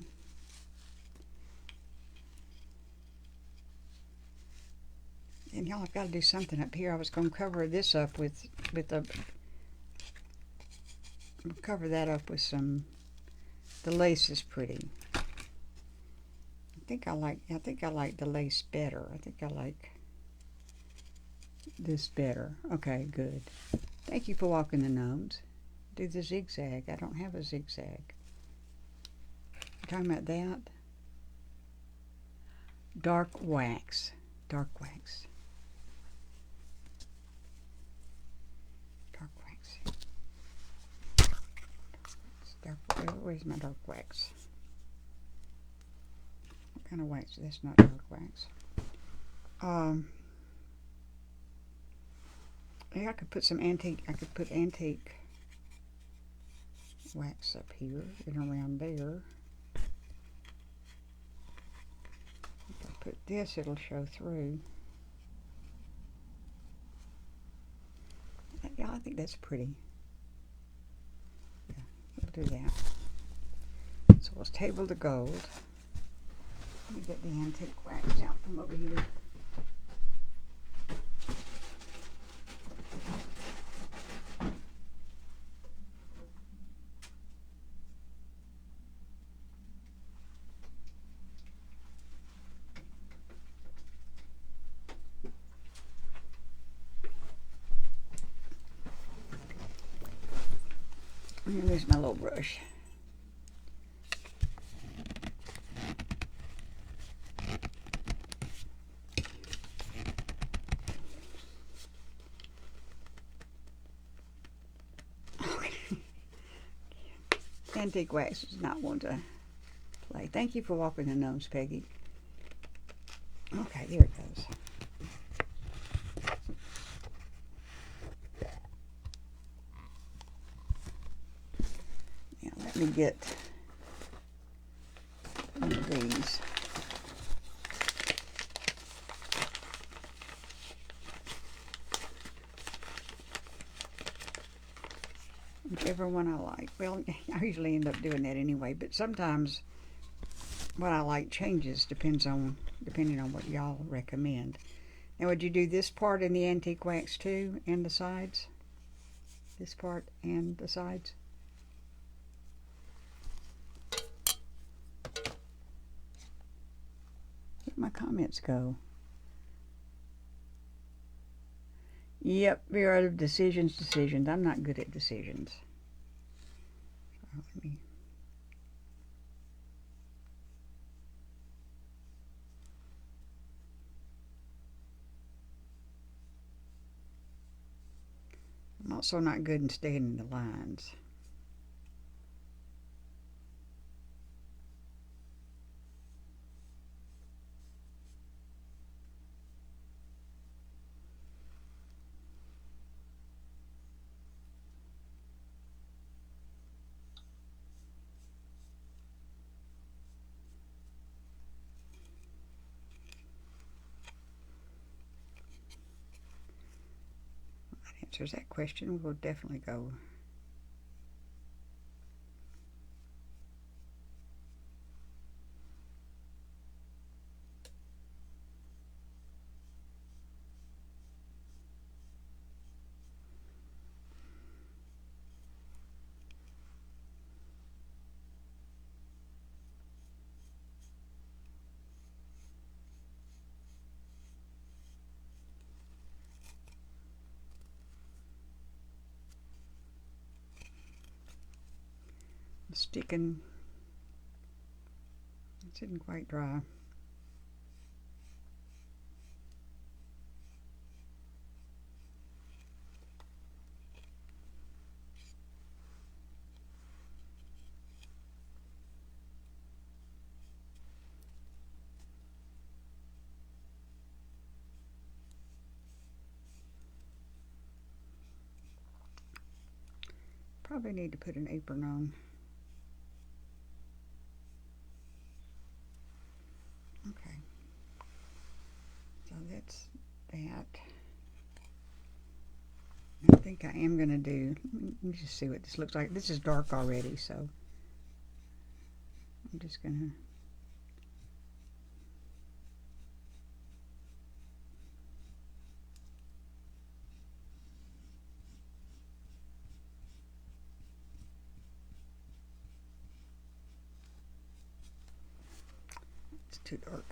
and y'all, I've got to do something up here. I was going to cover this up with a, cover that up with some, the lace is pretty. I think I like the lace better. I think I like this better. Okay, good. Thank you for walking the gnomes. Do the zigzag. I don't have a zigzag. You talking about that? Dark wax. Dark wax. Dark wax. Where's my dark wax? What kind of wax? That's not dark wax. Yeah, I could put some antique. I could put antique wax up here and around there. If I put this, it'll show through. Yeah, I think that's pretty. Yeah, we'll do that. So let's table the gold. Let me get the antique wax out from over here. Here's my little brush. Antique wax does not want to play. Thank you for walking the gnomes, Peggy. Okay, here it goes. Now let me get one of these. Whichever one I like. Well, I usually end up doing that anyway, but sometimes what I like changes depending on what y'all recommend. Now, would you do this part in the antique wax too, and the sides? This part and the sides? Where'd my comments go? Yep, we're out of decisions. I'm not good at decisions. So let me. I'm also not good in staying in the lines. That answers that question. We'll definitely go. Sticking. It didn't quite dry. Probably need to put an apron on. Okay. So that's that. I think I am going to do, let me just see what this looks like. This is dark already, so I'm just going to it's too dark.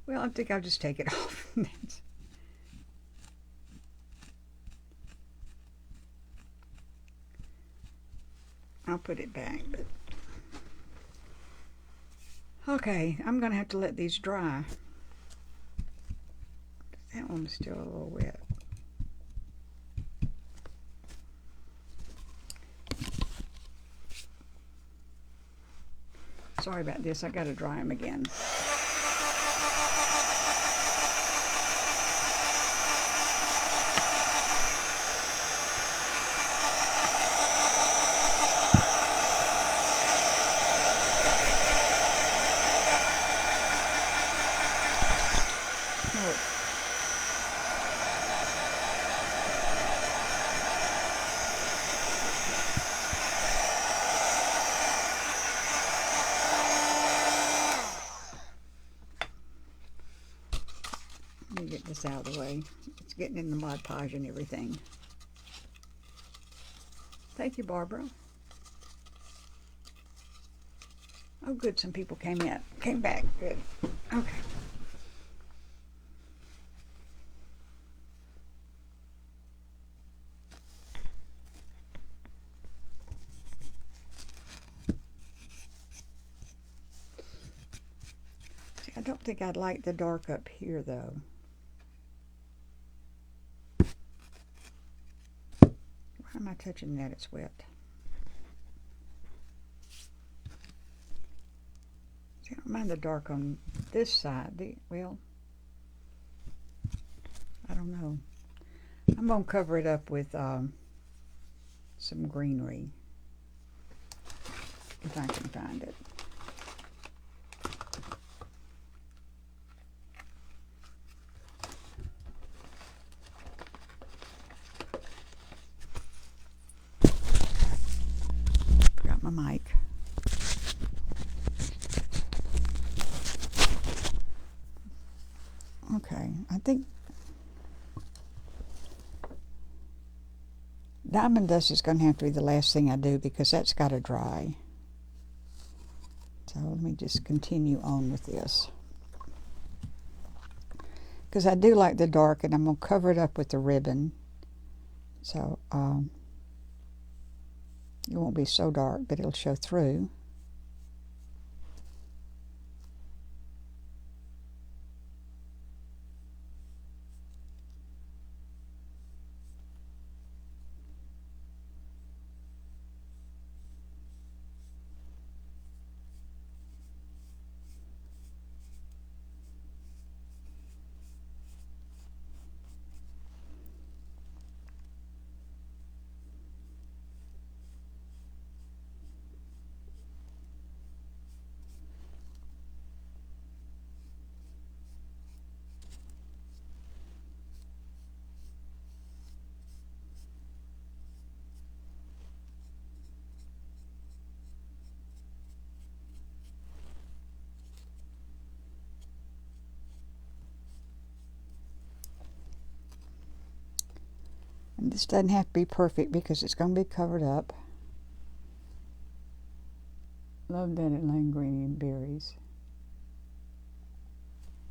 Well, I think I'll just take it off. I'll put it back, but okay, I'm gonna have to let these dry. That one's still a little wet. Sorry about this, I gotta dry them again. Let me get this out of the way. It's getting in the Mod Podge and everything. Thank you, Barbara. Oh, good. Some people came back. Good. Okay. See, I don't think I'd like the dark up here, though. Why am I touching that? It's wet. See, I don't mind the dark on this side. Well, I don't know. I'm going to cover it up with some greenery, if I can find it. Forgot my mic. Okay, I think diamond dust is going to have to be the last thing I do because that's got to dry. So let me just continue on with this. Because I do like the dark, and I'm going to cover it up with the ribbon. So it won't be so dark, but it'll show through. And this doesn't have to be perfect because it's going to be covered up. Love that at Langrenian berries.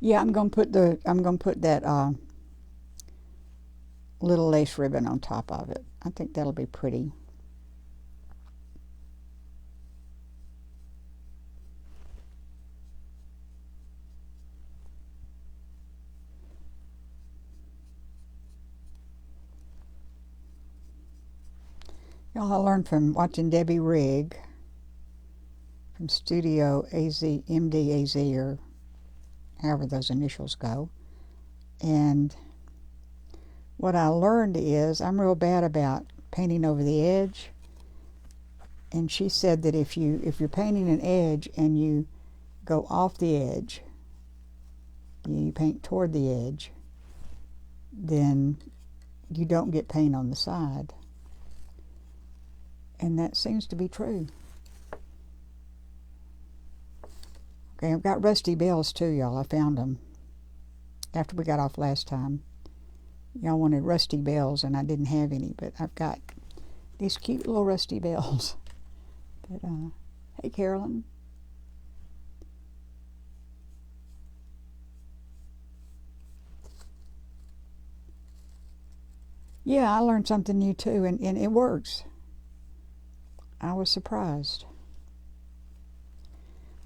Yeah, I'm going to put that little lace ribbon on top of it. I think that'll be pretty. Y'all, I learned from watching Debbie Rigg from Studio AZ, MDAZ, or however those initials go. And what I learned is I'm real bad about painting over the edge. And she said that if you're painting an edge and you go off the edge, you paint toward the edge, then you don't get paint on the side. And that seems to be true. Okay, I've got rusty bells too, y'all. I found them after we got off last time. Y'all wanted rusty bells and I didn't have any, but I've got these cute little rusty bells. But, hey, Carolyn. Yeah, I learned something new too, and it works. I was surprised.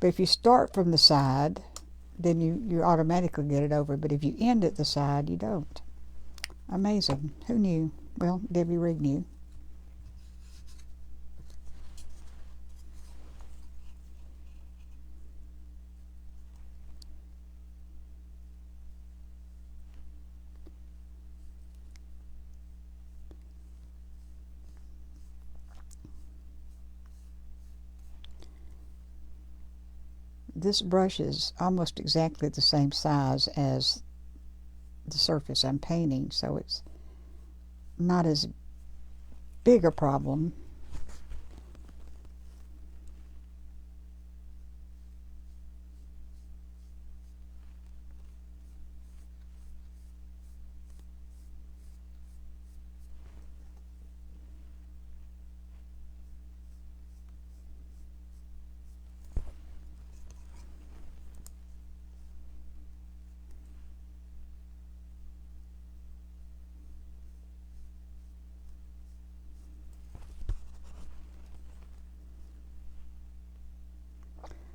But if you start from the side, then you automatically get it over. But if you end at the side, you don't. Amazing. Who knew? Well, Debbie Rigg knew. This brush is almost exactly the same size as the surface I'm painting, so it's not as big a problem.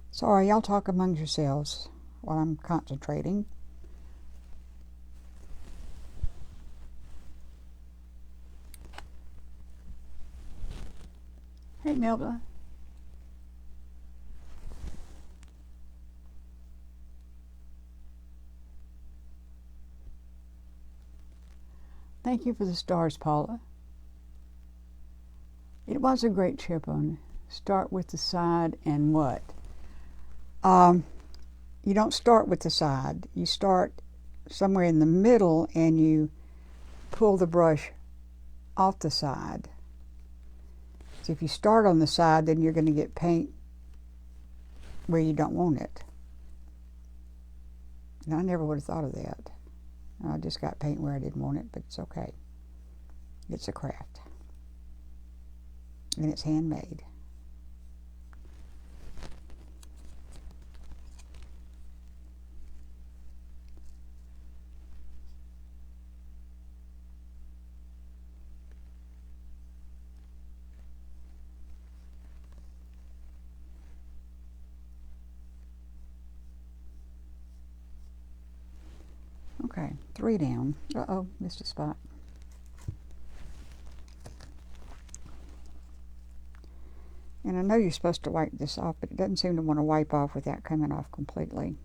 Sorry, y'all talk among yourselves while I'm concentrating. Hey, Melba. Thank you for the stars, Paula. It was a great tip on start with the side and what? You don't start with the side. You start somewhere in the middle and you pull the brush off the side. So if you start on the side, then you're going to get paint where you don't want it. And I never would have thought of that. I just got paint where I didn't want it, but it's okay. It's a craft. And it's handmade. Okay, 3 down. Uh-oh, missed a spot. And I know you're supposed to wipe this off, but it doesn't seem to want to wipe off without coming off completely.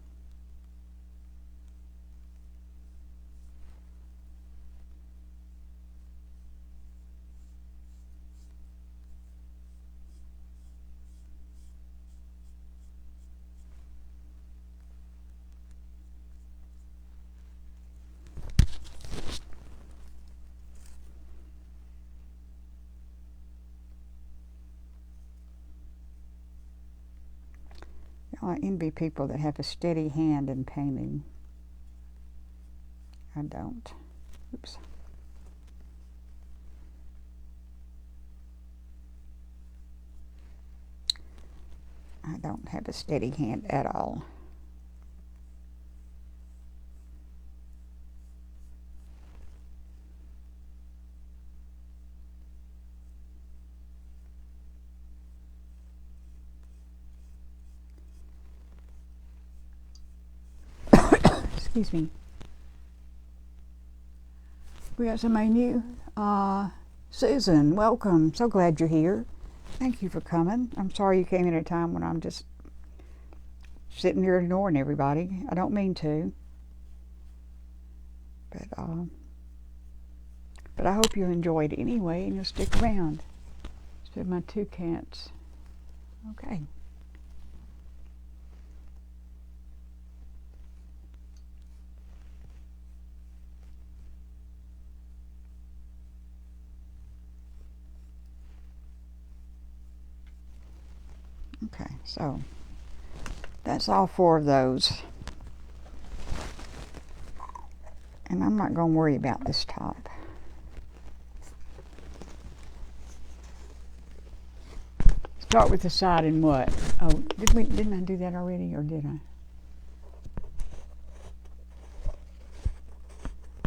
I envy people that have a steady hand in painting. I don't. Oops. I don't have a steady hand at all. Excuse me. We got somebody new. Susan, welcome. So glad you're here. Thank you for coming. I'm sorry you came in at a time when I'm just sitting here ignoring everybody. I don't mean to. But I hope you enjoyed it anyway and you'll stick around. So my two cats. Okay. Okay, so that's all four of those. And I'm not going to worry about this top. Start with the side and what? Oh, didn't I do that already, or did I?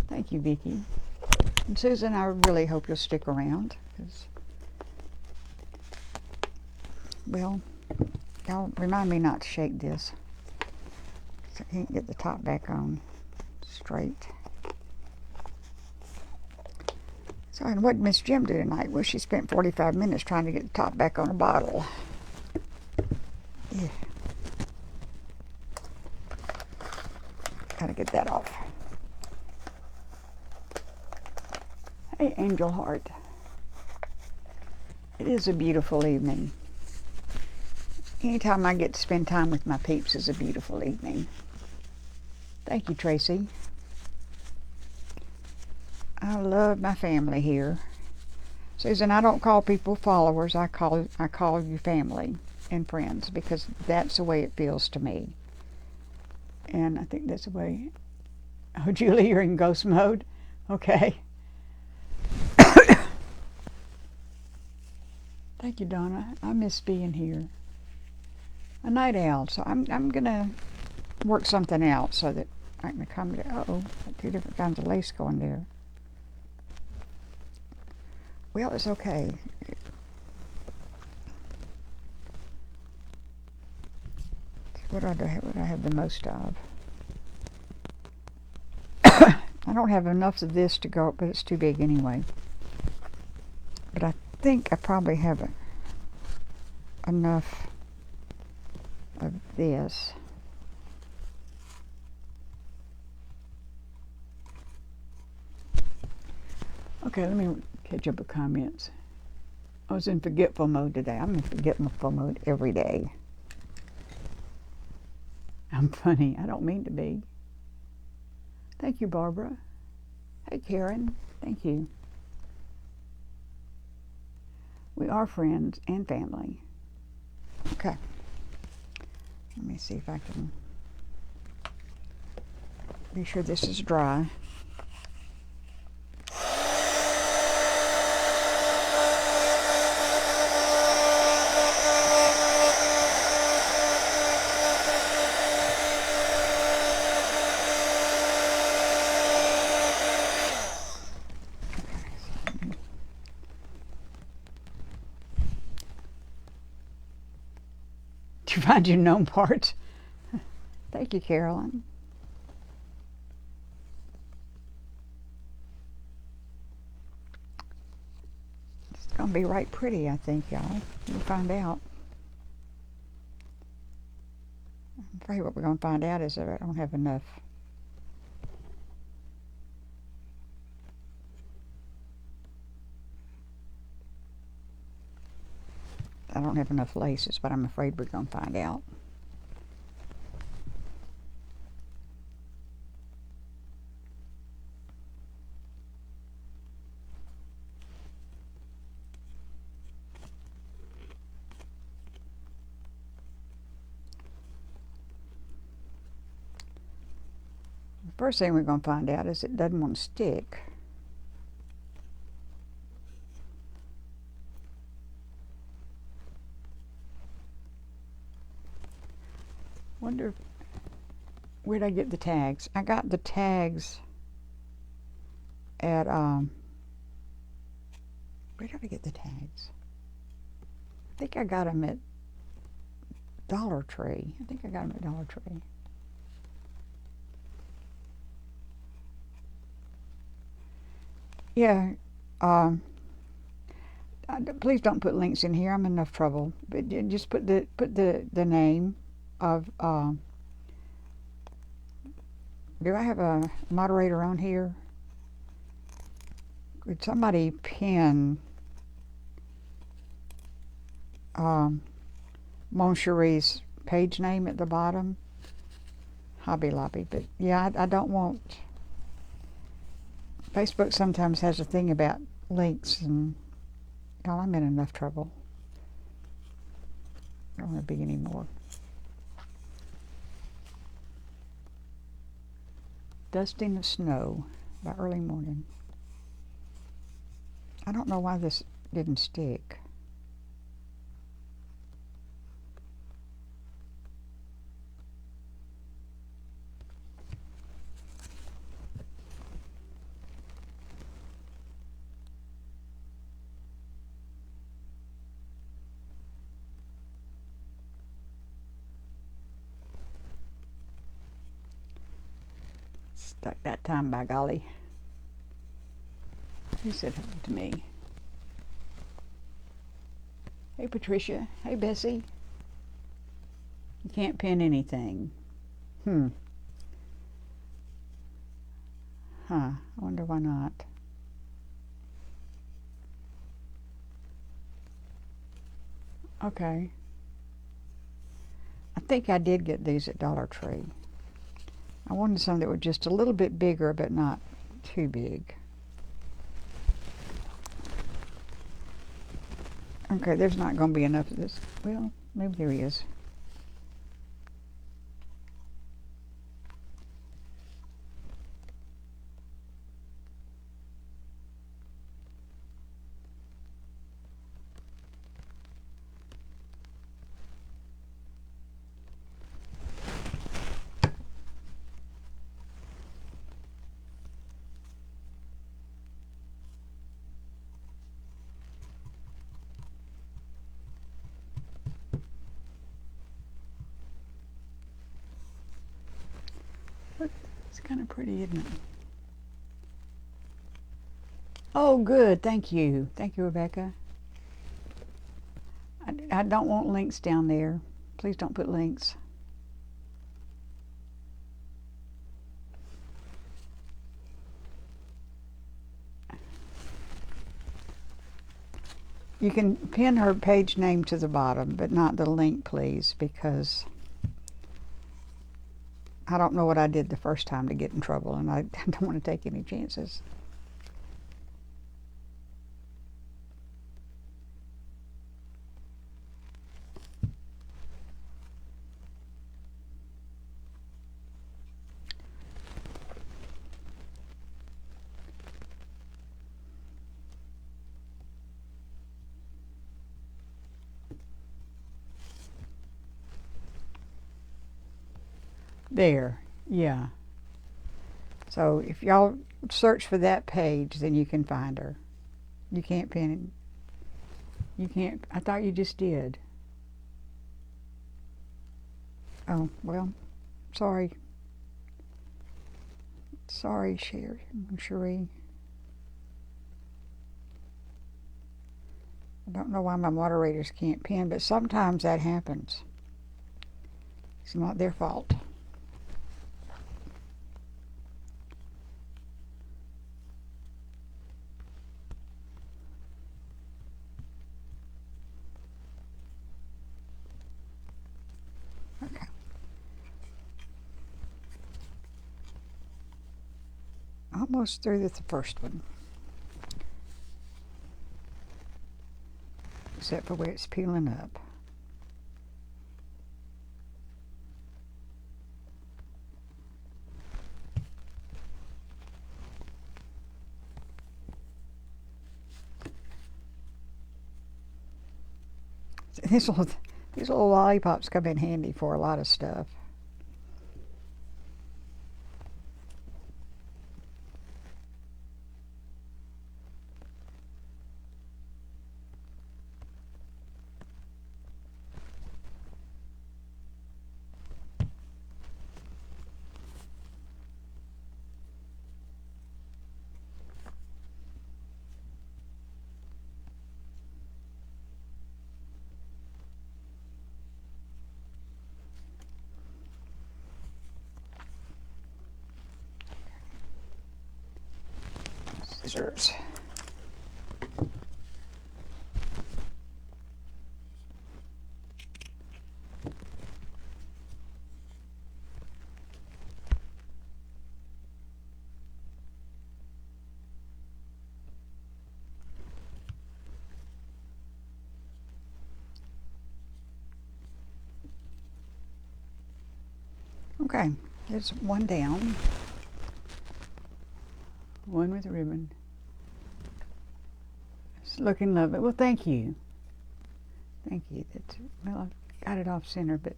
Thank you, Vicki. And Susan, I really hope you'll stick around, because, well, y'all remind me not to shake this, so I can't get the top back on straight. So, and what did Miss Jim do tonight? Well, she spent 45 minutes trying to get the top back on a bottle. Yeah. Gotta get that off. Hey, Angel Heart. It is a beautiful evening. Anytime I get to spend time with my peeps is a beautiful evening. Thank you, Tracy. I love my family here. Susan, I don't call people followers. I call you family and friends, because that's the way it feels to me. And I think that's the way. Oh, Julie, you're in ghost mode? Okay. Thank you, Donna. I miss being here. A night owl. So I'm gonna work something out so that I can accommodate. Uh-oh, got two different kinds of lace going there. Well, it's okay. What do I have the most of? I don't have enough of this to go, but it's too big anyway. But I think I probably have enough of this. Okay, let me catch up with comments. I was in forgetful mode today. I'm in forgetful mode every day. I'm funny. I don't mean to be. Thank you, Barbara. Hey, Karen. Thank you. We are friends and family. Okay. Let me see if I can be sure this is dry. Did you find your gnome parts? Thank you, Carolyn. It's gonna be right pretty, I think, y'all. We'll find out. I'm afraid what we're gonna find out is that I don't have enough. I don't have enough laces, but I'm afraid we're gonna find out. The first thing we're gonna find out is it doesn't want to stick. Wonder where'd I get the tags? I got the tags at where did I get the tags? I think I got them at Dollar Tree. I think I got them at Dollar Tree. Yeah, Please don't put links in here. I'm in enough trouble. But just put the name of. Do I have a moderator on here? Could somebody pin Moncherie's page name at the bottom? Hobby Lobby. But yeah, I don't want. Facebook sometimes has a thing about links, and y'all, I'm in enough trouble. I don't want to be anymore. Dusting of Snow by Early Morning. I don't know why this didn't stick. Stuck that time, by golly. Who said hello to me? Hey, Patricia. Hey, Bessie. You can't pin anything. Huh. I wonder why not. Okay. I think I did get these at Dollar Tree. I wanted some that were just a little bit bigger, but not too big. Okay, there's not going to be enough of this. Well, maybe there is. Look, it's kind of pretty, isn't it? Oh, good. Thank you. Thank you, Rebecca. I don't want links down there. Please don't put links. You can pin her page name to the bottom, but not the link, please, because I don't know what I did the first time to get in trouble, and I don't want to take any chances. There, yeah. So if y'all search for that page, then you can find her. You can't pin it. You can't. I thought you just did. Oh, well, sorry. Sorry, Cherie. I don't know why my moderators can't pin, but sometimes that happens. It's not their fault. Okay. Almost through with the first one. Except for where it's peeling up. These little lollipops come in handy for a lot of stuff. scissors. Okay, there's one down. One with ribbon. It's looking lovely. Well, thank you. Thank you. Well, I got it off center, but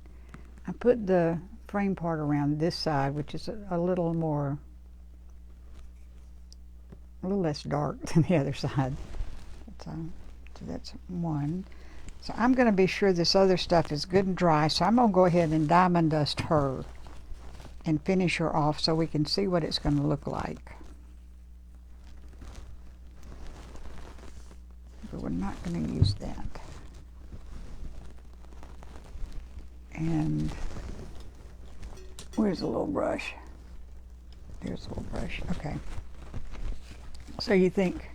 I put the frame part around this side, which is a little less dark than the other side. So that's one. So I'm going to be sure this other stuff is good and dry. So I'm going to go ahead and diamond dust her and finish her off so we can see what it's going to look like. But we're not going to use that. And where's the little brush? There's the little brush. Okay. So you think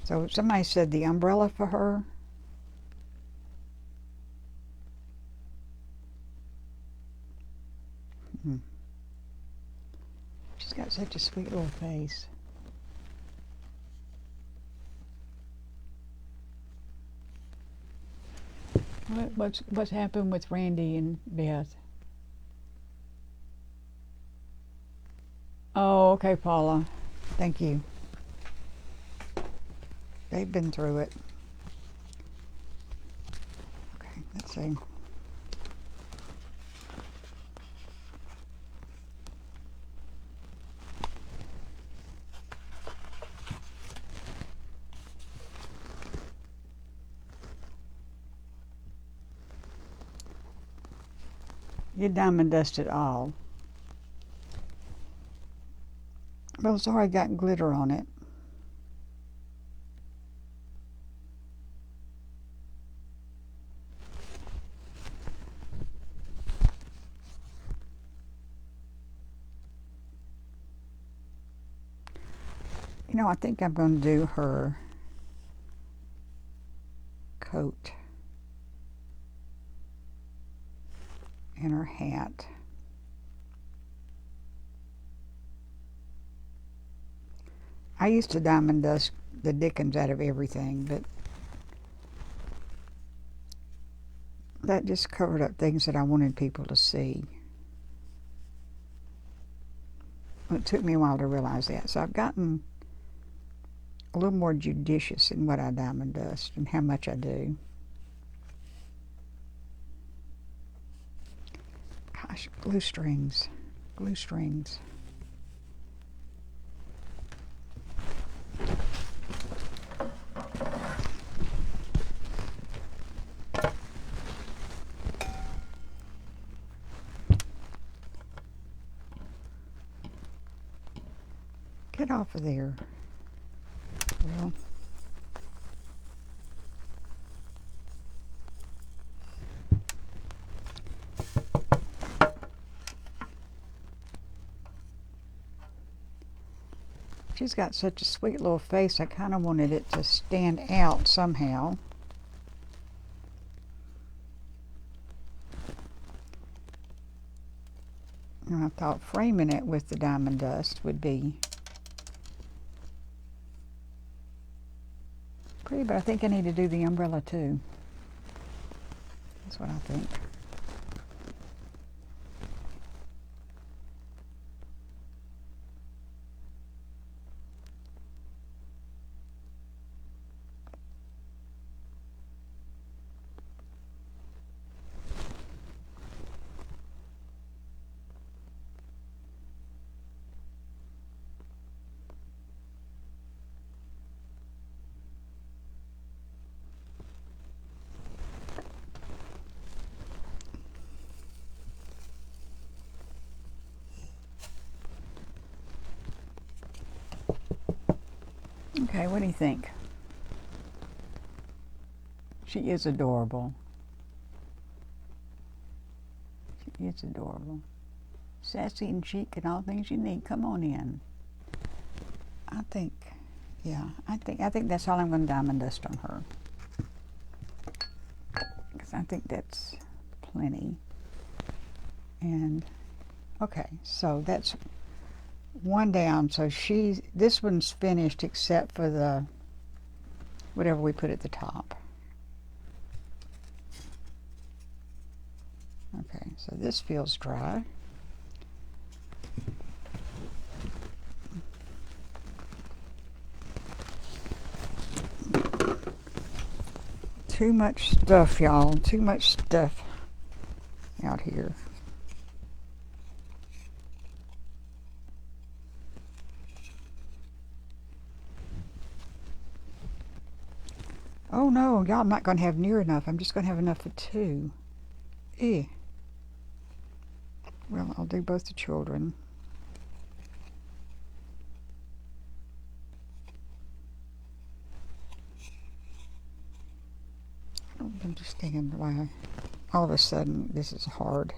so somebody said the umbrella for her. She's got such a sweet little face. What's happened with Randy and Beth? Oh, okay, Paula. Thank you. They've been through it. Okay, let's see. You diamond dust it all. Well, it's already got glitter on it. You know, I think I'm going to do her coat and her hat. I used to diamond dust the dickens out of everything, but that just covered up things that I wanted people to see. It took me a while to realize that. So I've gotten a little more judicious in what I diamond dust and how much I do. Gosh, glue strings. Glue strings. Get off of there. Well, she's got such a sweet little face. I kind of wanted it to stand out somehow. And I thought framing it with the diamond dust would be pretty, but I think I need to do the umbrella too. That's what I think. Okay, what do you think? She is adorable. She is adorable. Sassy and chic and all things you need. Come on in. I think, yeah, I think that's all I'm going to diamond dust on her. Because I think that's plenty. And, okay, so that's one down. So this one's finished except for the, whatever we put at the top. Okay, so this feels dry. Too much stuff, y'all. Too much stuff out here. Oh no, y'all, I'm not going to have near enough. I'm just going to have enough for two. Eh. Well, I'll do both the children. I don't understand why all of a sudden this is hard.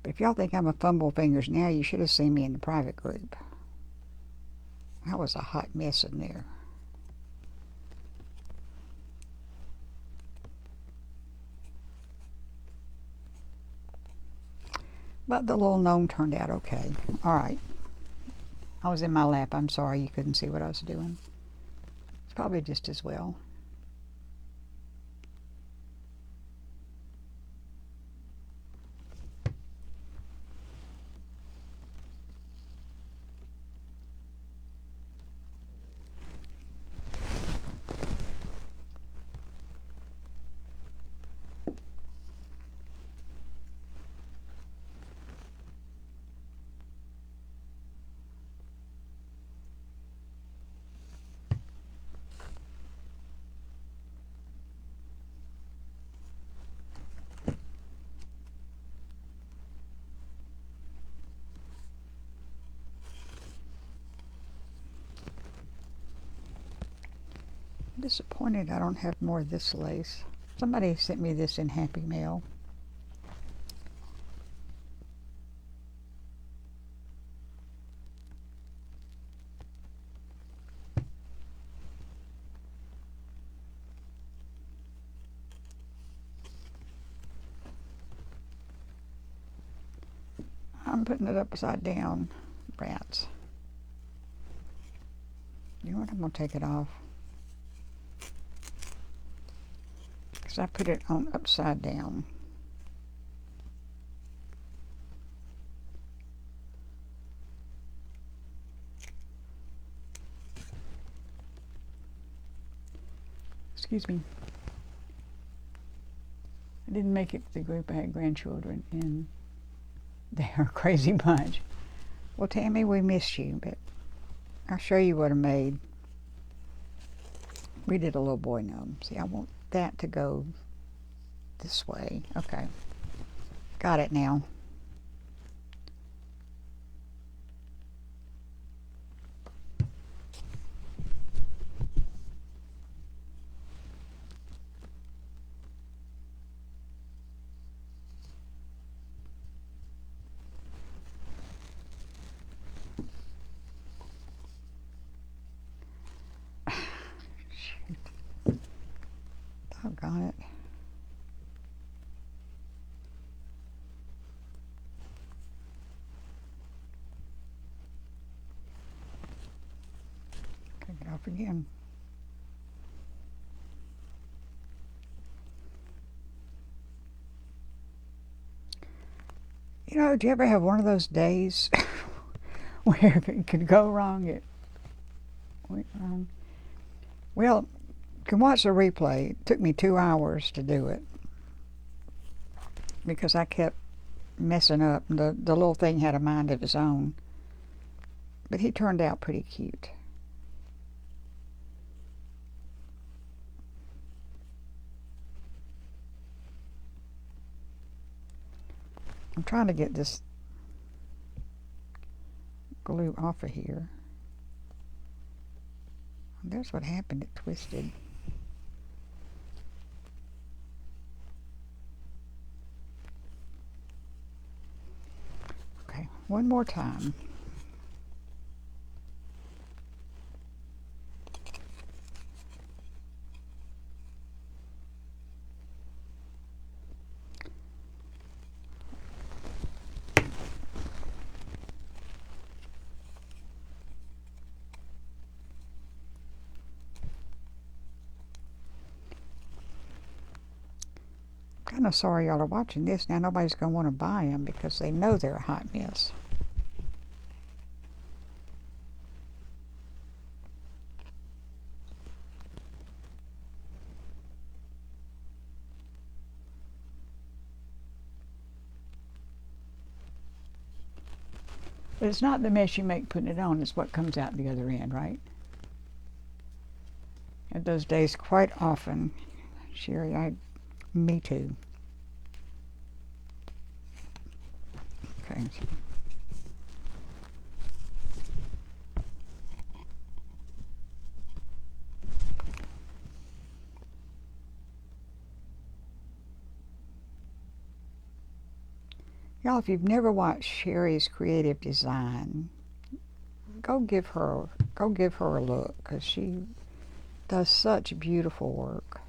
If y'all think I'm a fumble fingers now, you should have seen me in the private group. I was a hot mess in there. But the little gnome turned out okay. All right. I was in my lap. I'm sorry you couldn't see what I was doing. It's probably just as well. I'm disappointed I don't have more of this lace. Somebody sent me this in Happy Mail. I'm putting it upside down, rats. You know what? I'm going to take it off. Because I put it on upside down. Excuse me. I didn't make it to the group. I had grandchildren and they are crazy bunch. Well, Tammy, we missed you, but I'll show you what I made. We did a little boy gnome. See, I want that to go this way. Okay. Got it now. Doggone it. Take it off again. You know, do you ever have one of those days where if it could go wrong, it went wrong? Well, can watch the replay. It took me 2 hours to do it because I kept messing up. The little thing had a mind of its own. But he turned out pretty cute. I'm trying to get this glue off of here. That's what happened. It twisted. Okay, one more time. Kind of sorry y'all are watching this. Now nobody's going to want to buy them because they know they're a hot mess. But it's not the mess you make putting it on, it's what comes out the other end, right? And those days quite often, Sherry, me too. Okay. Y'all, if you've never watched Sherry's creative design, go give her a look because she does such beautiful work.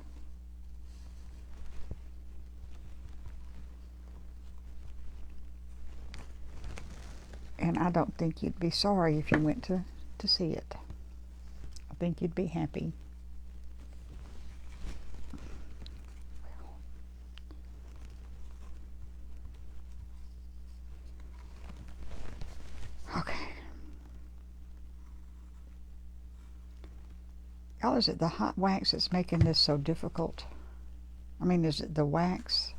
And I don't think you'd be sorry if you went to see it. I think you'd be happy. Okay. Y'all, is it the hot wax that's making this so difficult? I mean, is it the wax?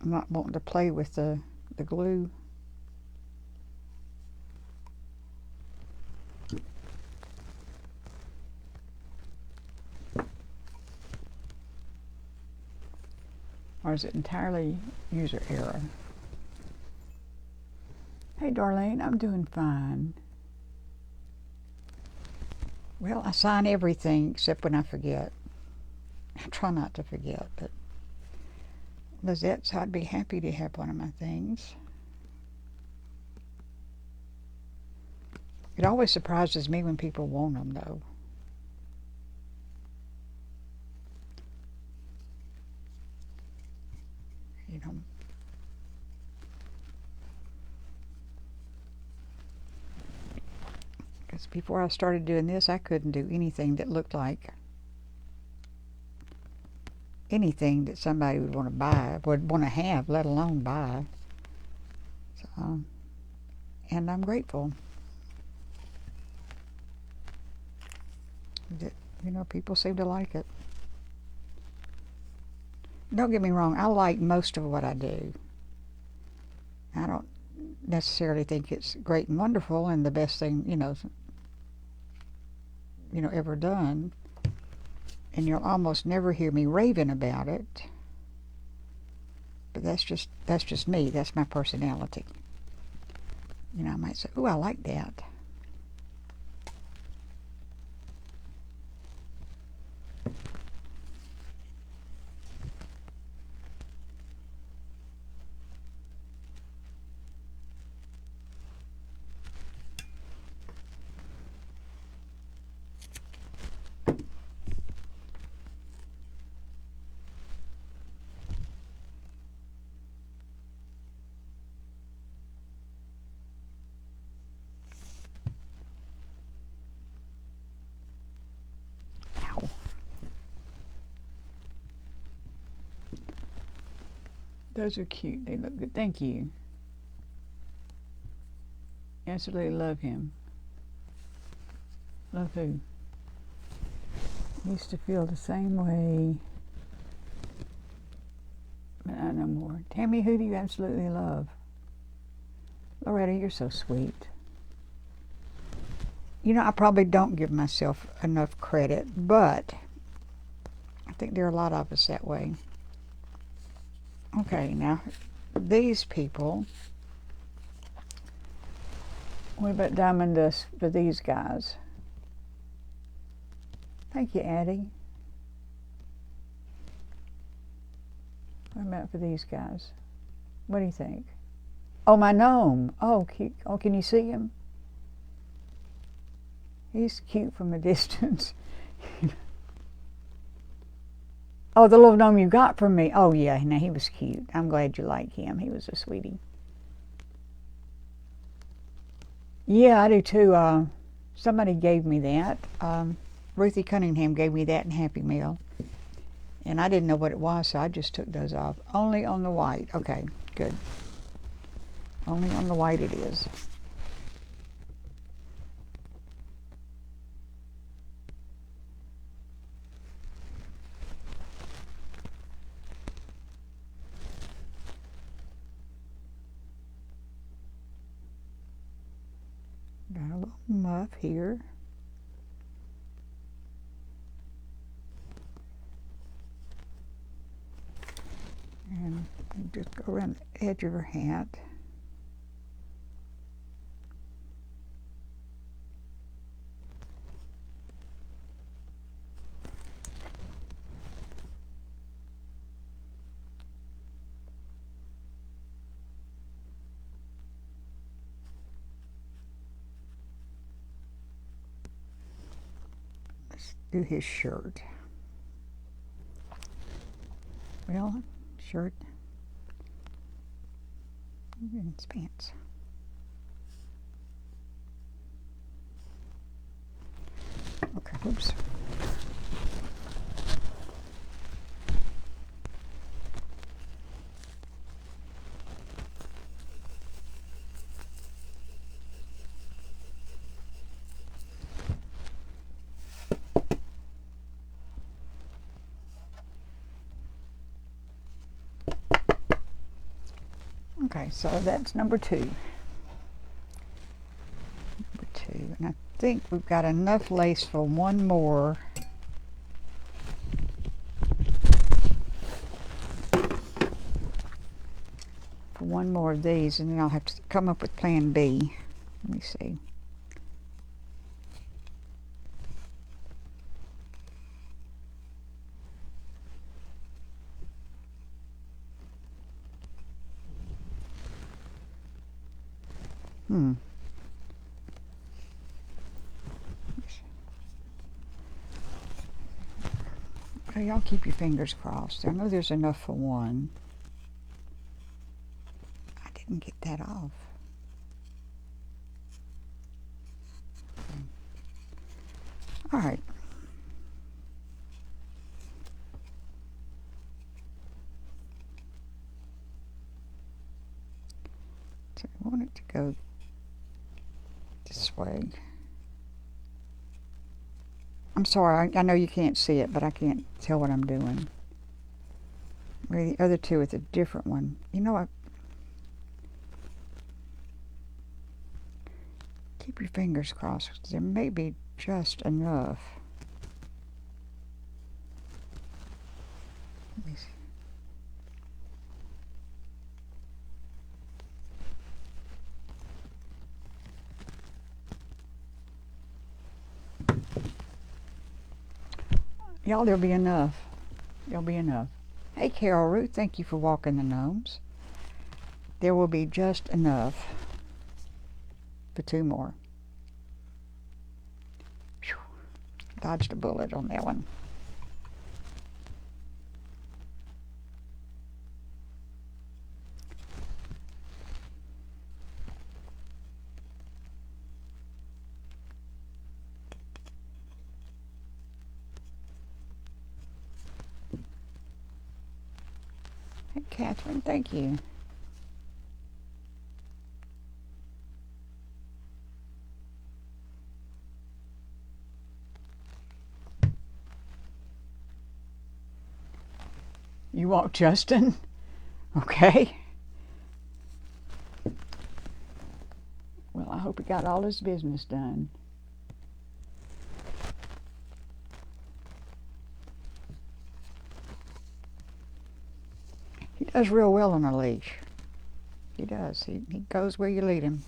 I'm not wanting to play with the glue. Or is it entirely user error? Hey, Darlene, I'm doing fine. Well, I sign everything except when I forget. I try not to forget, but Lizette's, I'd be happy to have one of my things. It always surprises me when people want them, though. You know. Because before I started doing this, I couldn't do anything that looked like anything that somebody would want to buy, would want to have, let alone buy. So, and I'm grateful that, you know, people seem to like it. Don't get me wrong, I like most of what I do. I don't necessarily think it's great and wonderful and the best thing, you know, ever done. And you'll almost never hear me raving about it. But that's just me. That's my personality. You know, I might say, "Oh, I like that." Ow. Those are cute. They look good. Thank you. Absolutely love him. Love who? Used to feel the same way, but not no more. Tammy, who do you absolutely love? Loretta, you're so sweet. You know, I probably don't give myself enough credit, but I think there are a lot of us that way. Okay, now these people, what about diamond dust for these guys? Thank you, Addie. What about for these guys? What do you think? Oh, my gnome. Oh, cute. Oh, can you see him? He's cute from a distance. Oh, the little gnome you got from me. Oh, yeah. Now, he was cute. I'm glad you like him. He was a sweetie. Yeah, I do too. Somebody gave me that. Ruthie Cunningham gave me that in Happy Meal. And I didn't know what it was, so I just took those off. Only on the white. Okay, good. Only on the white it is. Got a little muff here. And just go around the edge of her hat. Let's do his shirt. Well, shirt and his pants. Okay, oops. Okay, so that's number 2. Number 2, and I think we've got enough lace for one more. For one more of these, and then I'll have to come up with plan B. Let me see. Okay, y'all keep your fingers crossed. I know there's enough for one. I didn't get that off. All right. So I want it to go this way. I'm sorry, I know you can't see it, but I can't tell what I'm doing. Where the other two with a different one. You know what? Keep your fingers crossed. There may be just enough. Let me see. Y'all, there'll be enough. There'll be enough. Hey, Carol Ruth, thank you for walking the gnomes. There will be just enough for 2 more. Whew. Dodged a bullet on that one. Hey, Catherine, thank you. You want Justin? Okay. Well, I hope he got all his business done. He does real well on a leash. He does. He goes where you lead him.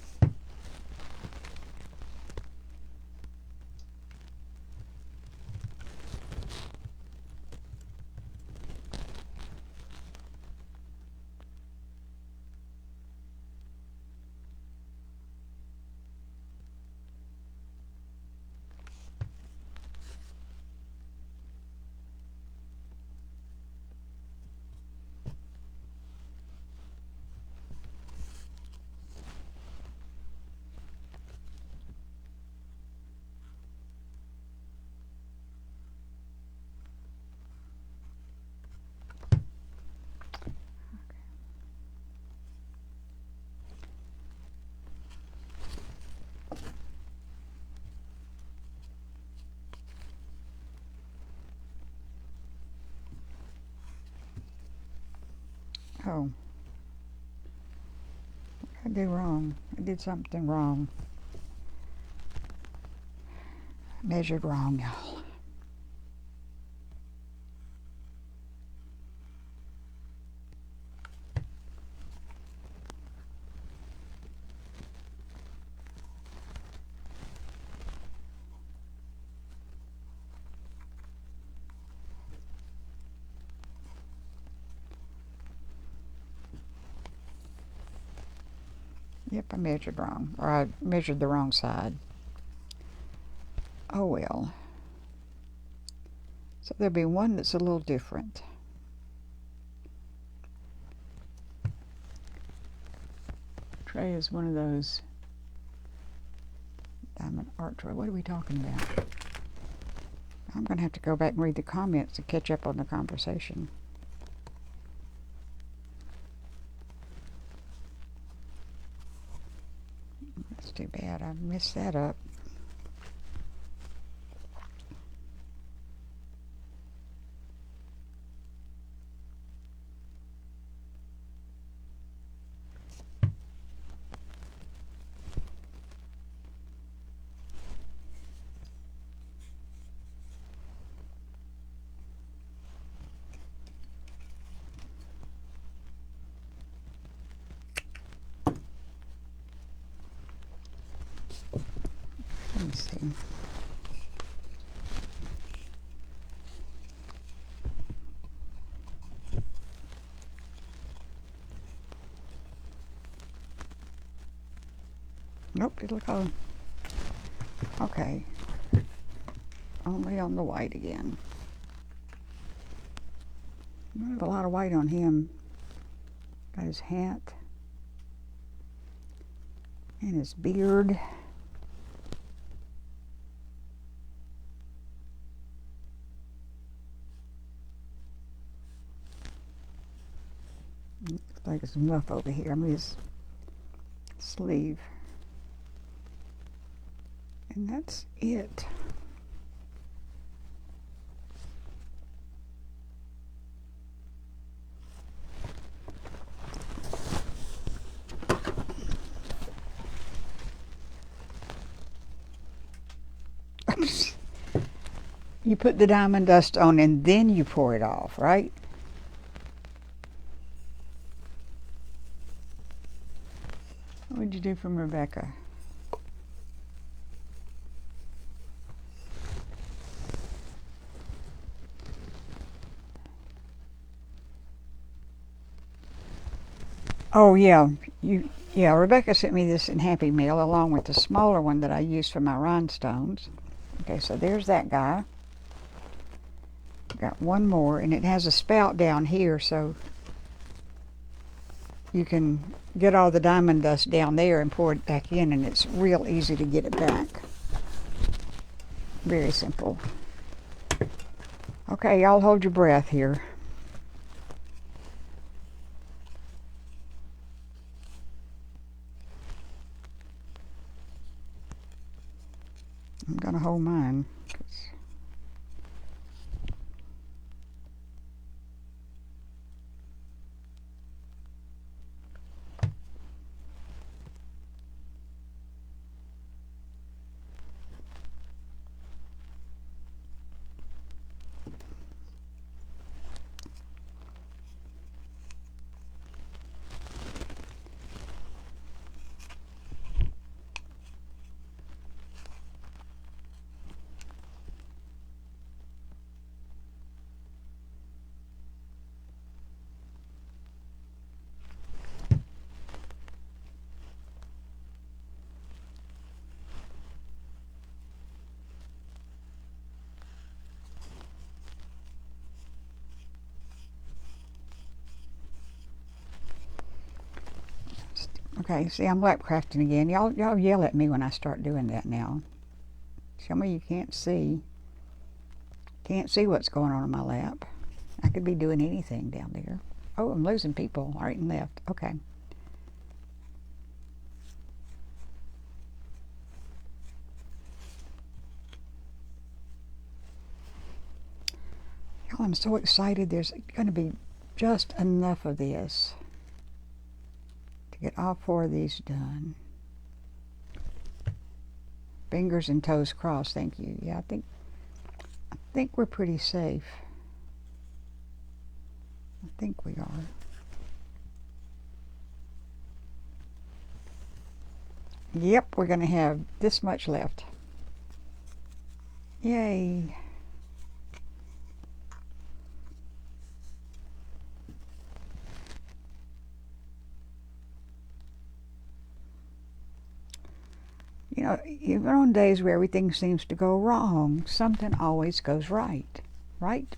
Oh, what did I do wrong? I did something wrong. I measured wrong, y'all. Yep, I measured wrong, or I measured the wrong side. Oh well. So there'll be one that's a little different. Tray is one of those diamond art tray. What are we talking about? I'm going to have to go back and read the comments to catch up on the conversation. That's too bad. I messed that up. Let me see. Nope, it'll go. Okay. Only on the white again. I have a lot of white on him. Got his hat. And his beard. Looks like it's muff over here. I mean his sleeve. And that's it. You put the diamond dust on and then you pour it off, right? What did you do from Rebecca? Oh yeah, Rebecca sent me this in Happy Meal along with the smaller one that I used for my rhinestones. Okay, so there's that guy. Got one more, and it has a spout down here, so you can get all the diamond dust down there and pour it back in, and it's real easy to get it back. Very simple. Okay, y'all hold your breath here. I'm gonna hold mine. Okay, see, I'm lap crafting again. Y'all yell at me when I start doing that now. Tell me you can't see. Can't see what's going on in my lap. I could be doing anything down there. Oh, I'm losing people right and left. Okay. Y'all, I'm so excited. There's going to be just enough of this to get all 4 of these done. Fingers and toes crossed. Thank you. Yeah, I think we're pretty safe. I think we are. Yep, we're going to have this much left. Yay. You know, even on days where everything seems to go wrong, something always goes right. Right?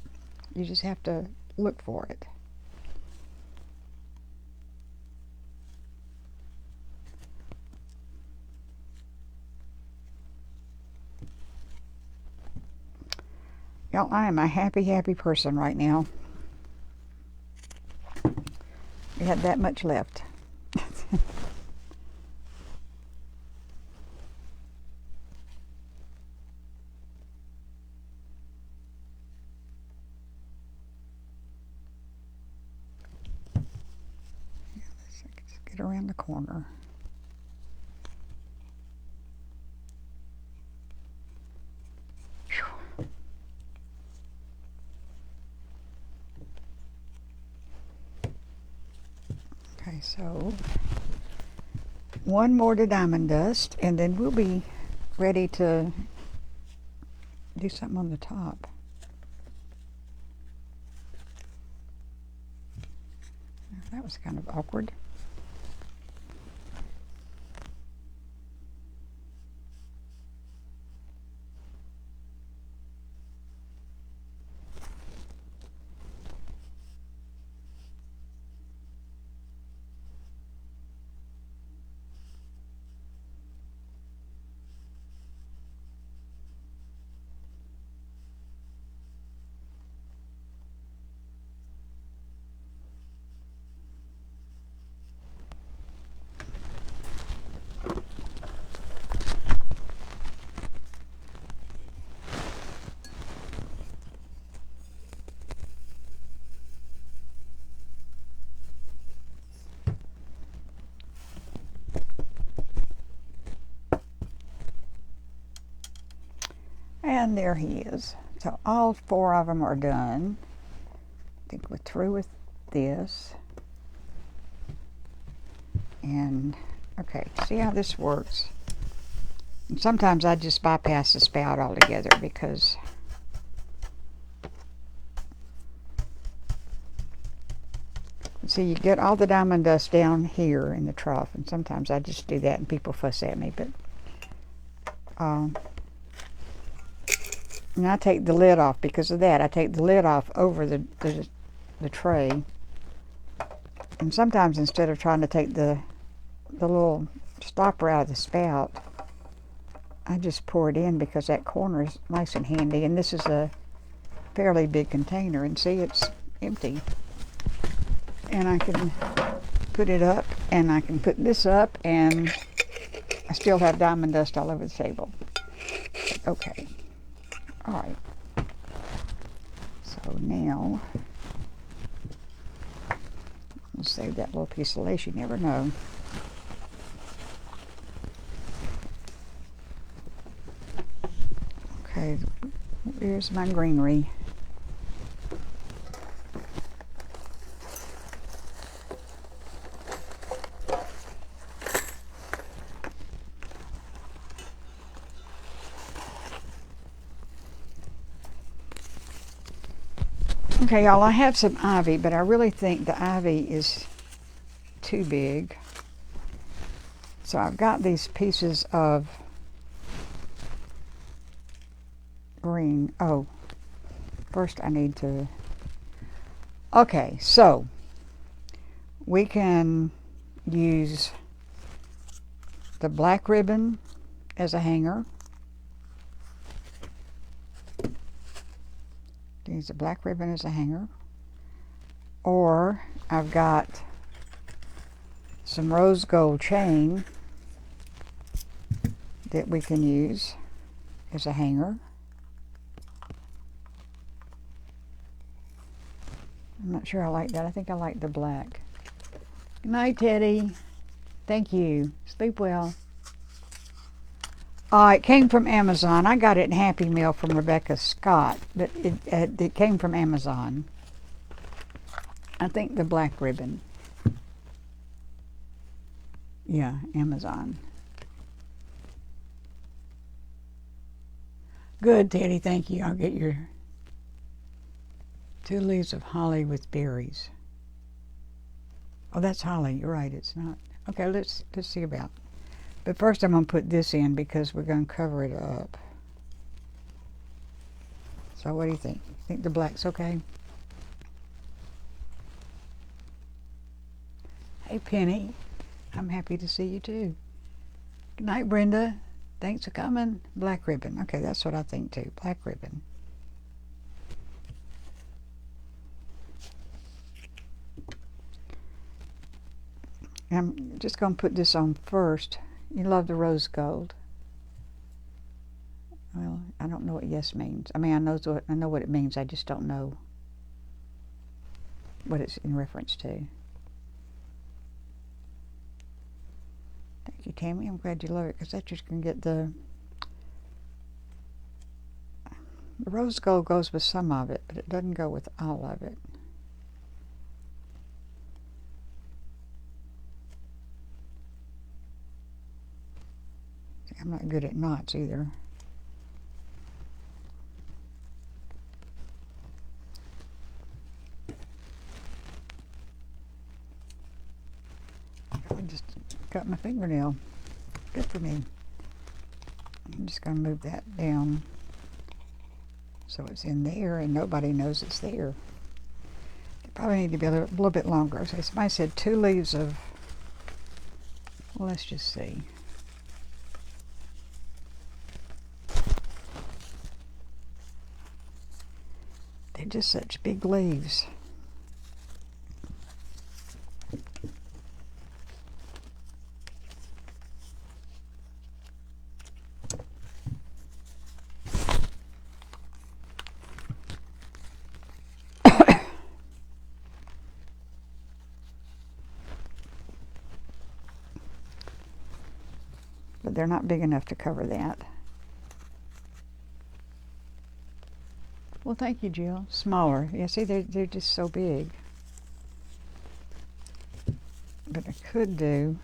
You just have to look for it. Y'all, I am a happy, happy person right now. We had that much left. Let's get around the corner. Okay, so one more to diamond dust, and then we'll be ready to do something on the top. That was kind of awkward. And there he is. So all 4 of them are done. I think we're through with this. And okay, see how this works. And sometimes I just bypass the spout altogether because see, you get all the diamond dust down here in the trough, and sometimes I just do that and people fuss at me, but and I take the lid off because of that. I take the lid off over the tray, and sometimes instead of trying to take the little stopper out of the spout, I just pour it in because that corner is nice and handy, and this is a fairly big container, and see, it's empty. And I can put it up, and I can put this up, and I still have diamond dust all over the table. Okay. All right. So now, I'll save that little piece of lace. You never know. Okay, here's my greenery. Okay, y'all, I have some ivy, but I really think the ivy is too big. So I've got these pieces of green. Oh, first I need to... Okay, so we can use the black ribbon as a hanger. Use the black ribbon as a hanger. Or I've got some rose gold chain that we can use as a hanger. I'm not sure I like that. I think I like the black. Good night, Teddy. Thank you. Sleep well. It came from Amazon. I got it in Happy Meal from Rebecca Scott, but it came from Amazon. I think the black ribbon. Yeah, Amazon. Good, Teddy. Thank you. I'll get your 2 leaves of holly with berries. Oh, that's holly. You're right. It's not. Okay, let's see about. But first I'm going to put this in because we're going to cover it up. So what do you think? Think the black's okay? Hey, Penny. I'm happy to see you too. Good night, Brenda. Thanks for coming. Black ribbon. Okay, that's what I think too. Black ribbon. I'm just going to put this on first. You love the rose gold. Well, I don't know what yes means. I mean, I know what it means. I just don't know what it's in reference to. Thank you, Tammy. I'm glad you love it because that's just going to get the rose gold goes with some of it, but it doesn't go with all of it. I'm not good at knots either. I just cut my fingernail. Good for me. I'm just going to move that down so it's in there and nobody knows it's there. It probably need to be a little bit longer. So somebody said 2 leaves of, well, let's just see. They're just such big leaves. But they're not big enough to cover that. Well, thank you, Jill. Smaller. Yeah, see, they're just so big. But I could do...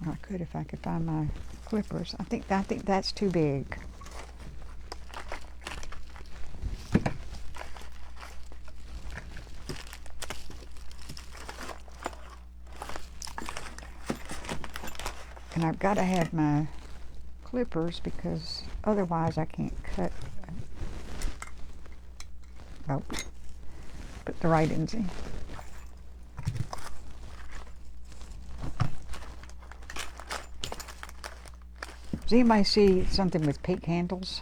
I could if I could find my clippers. I think that's too big. And I've got to have my clippers because otherwise I can't cut. Oh, put the right ends in. Does anybody see something with pink handles?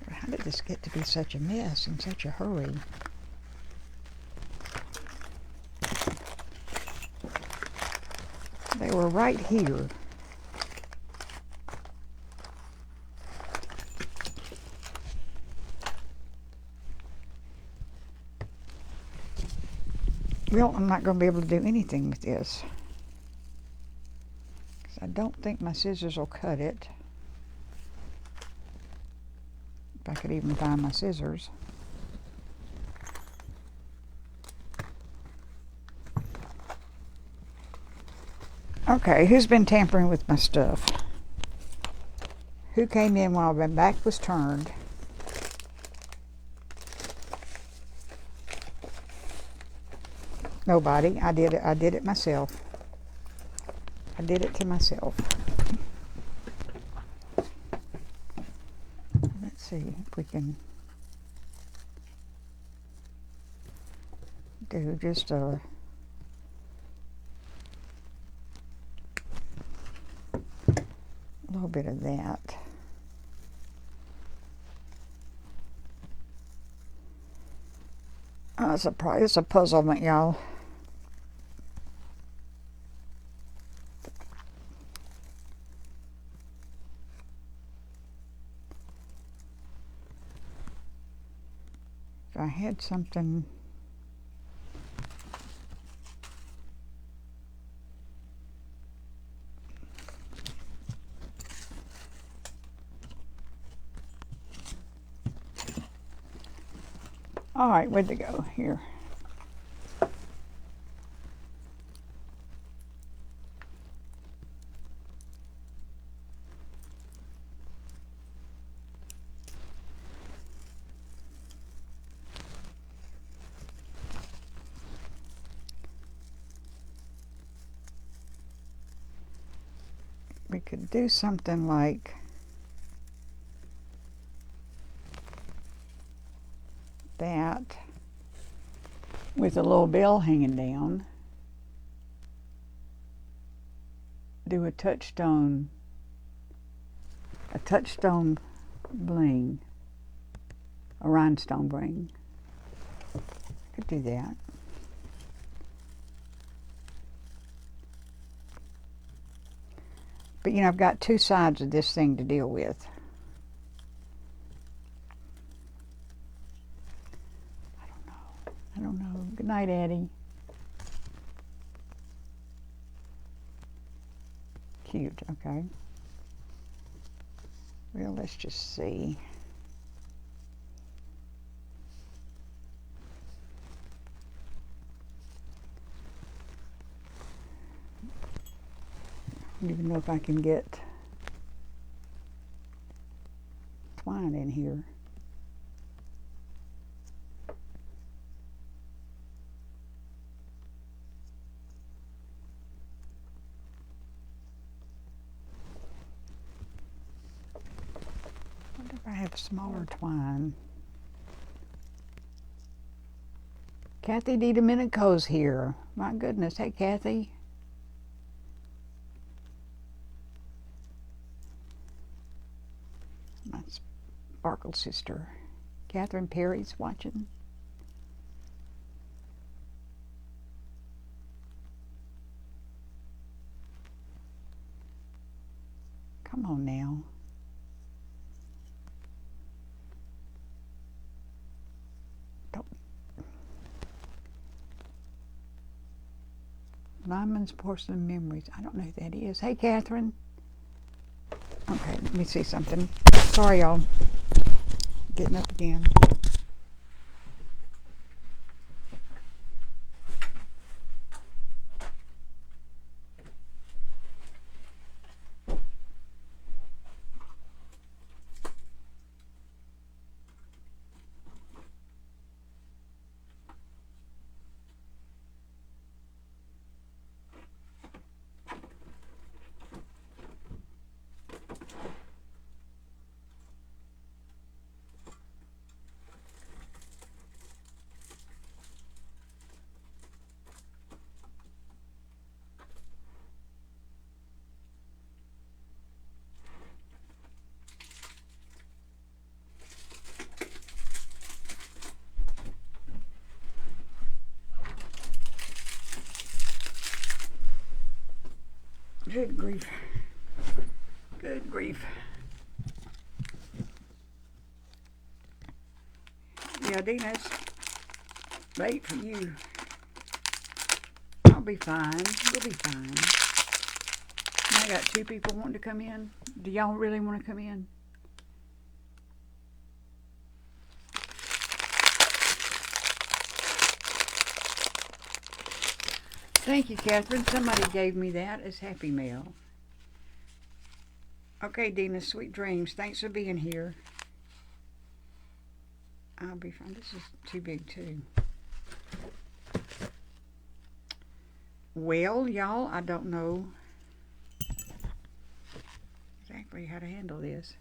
How did this get to be such a mess in such a hurry? They were right here. Well, I'm not going to be able to do anything with this. Because I don't think my scissors will cut it. If I could even find my scissors. Okay, who's been tampering with my stuff? Who came in while my back was turned? Nobody. I did it. I did it myself. I did it to myself. Let's see if we can do just a little bit of that. It's a puzzlement, y'all. If I had something all right, where'd they go? Here. We could do something like that with a little bell hanging down. Do a touchstone bling, a rhinestone bling. Could do that. But you know, I've got two sides of this thing to deal with. I don't know. Good night, Addie. Cute, okay. Well, let's just see. I don't even know if I can get twine in here. I wonder if I have smaller twine. Kathy DiDomenico's here. My goodness. Hey, Kathy. My sparkle sister. Catherine Perry's watching. Come on now. Lyman's Porcelain Memories. I don't know who that is. Hey, Catherine. Okay, let me see something. Sorry, y'all. Getting up again. Good grief. Good grief. Yeah, Dina, it's late for you. I'll be fine. We'll be fine. I got two people wanting to come in. Do y'all really want to come in? Thank you, Catherine. Somebody gave me that as Happy Mail. Okay, Dina, sweet dreams. Thanks for being here. I'll be fine. This is too big, too. Well, y'all, I don't know exactly how to handle this.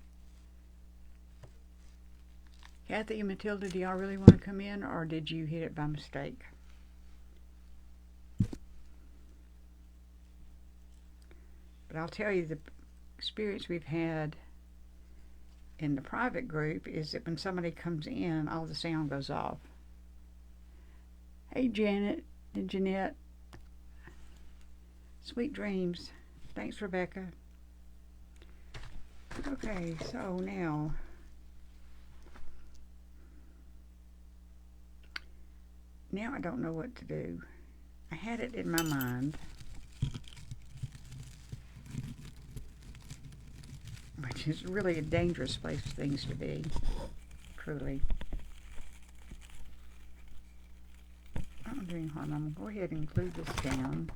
Kathy and Matilda, do y'all really want to come in, or did you hit it by mistake? But I'll tell you, the experience we've had in the private group is that when somebody comes in, all the sound goes off. Hey, Janet and Jeanette. Sweet dreams. Thanks, Rebecca. Okay, so now I don't know what to do. I had it in my mind, which is really a dangerous place for things to be, truly. I'm not doing harm. I'm going to go ahead and glue this down.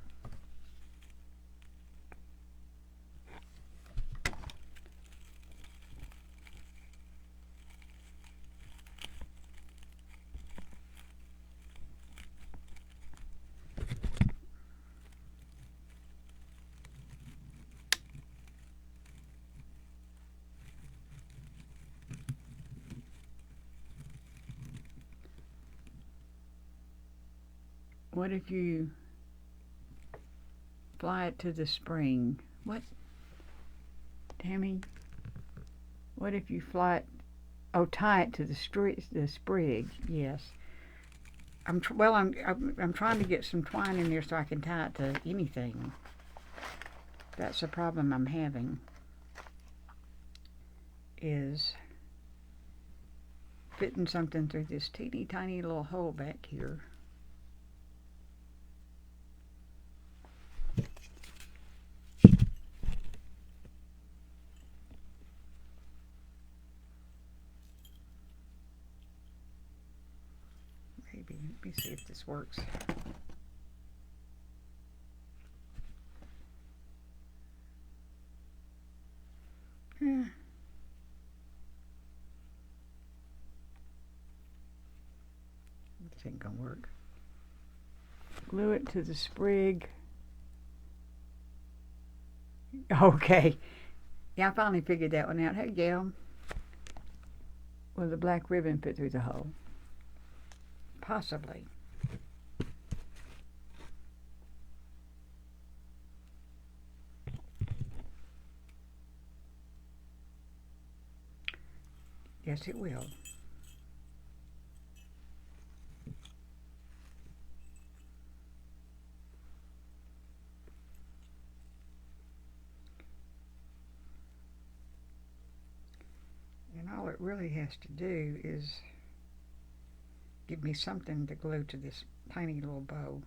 What if you fly it to the spring? What? Tammy? What if you fly it? Oh, tie it to the sprig. Yes. I'm trying to get some twine in there so I can tie it to anything. That's the problem I'm having. Is fitting something through this teeny tiny little hole back here. Maybe. Let me see if this works. Yeah. This ain't gonna work. Glue it to the sprig. Okay. Yeah, I finally figured that one out. Hey, Gail. Will the black ribbon fit through the hole? Possibly. Yes, it will. And all it really has to do is give me something to glue to this tiny little bow.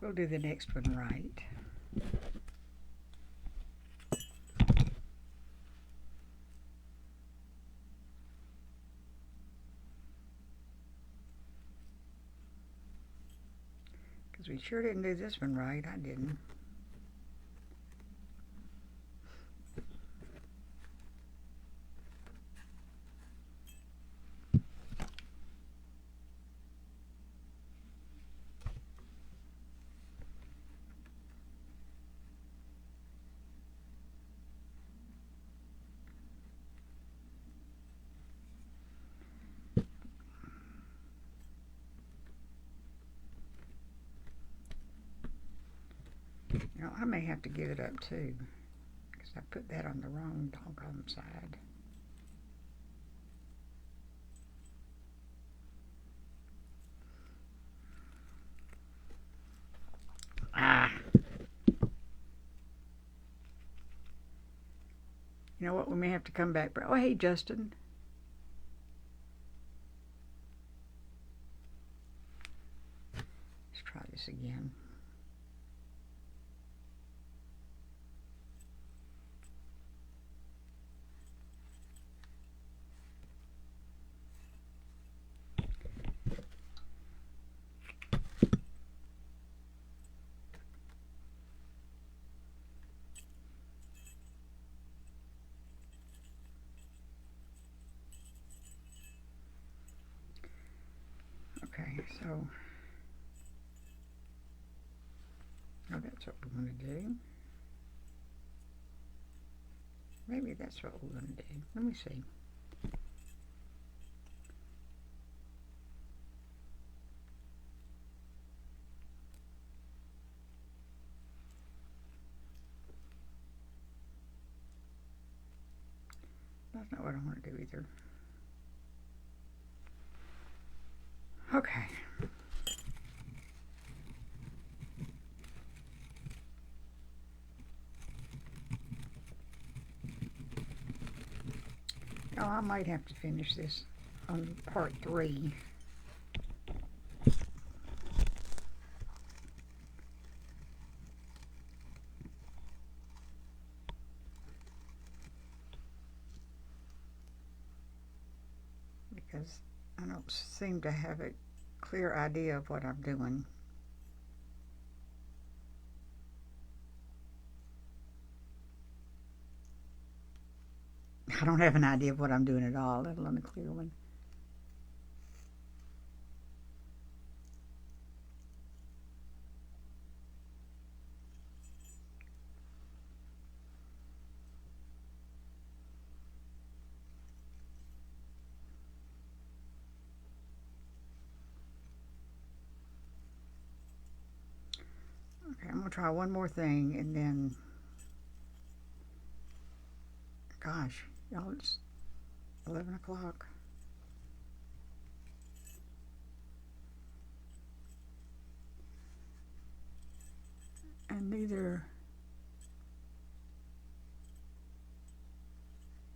We'll do the next one right. Because we sure didn't do this one right. I didn't. Now, I may have to give it up too, because I put that on the wrong doggone side. Ah! You know what? We may have to come back. Oh, hey, Justin. Let's try this again. Okay, so oh, that's what we're going to do. Maybe that's what we're going to do. Let me see. That's not what I want to do either. Okay. Oh, I might have to finish this on part 3. Because I don't seem to have a clear idea of what I'm doing. I don't have an idea of what I'm doing at all, let alone a clear one. Okay, I'm going to try one more thing and then, gosh, y'all, it's 11 o'clock. And neither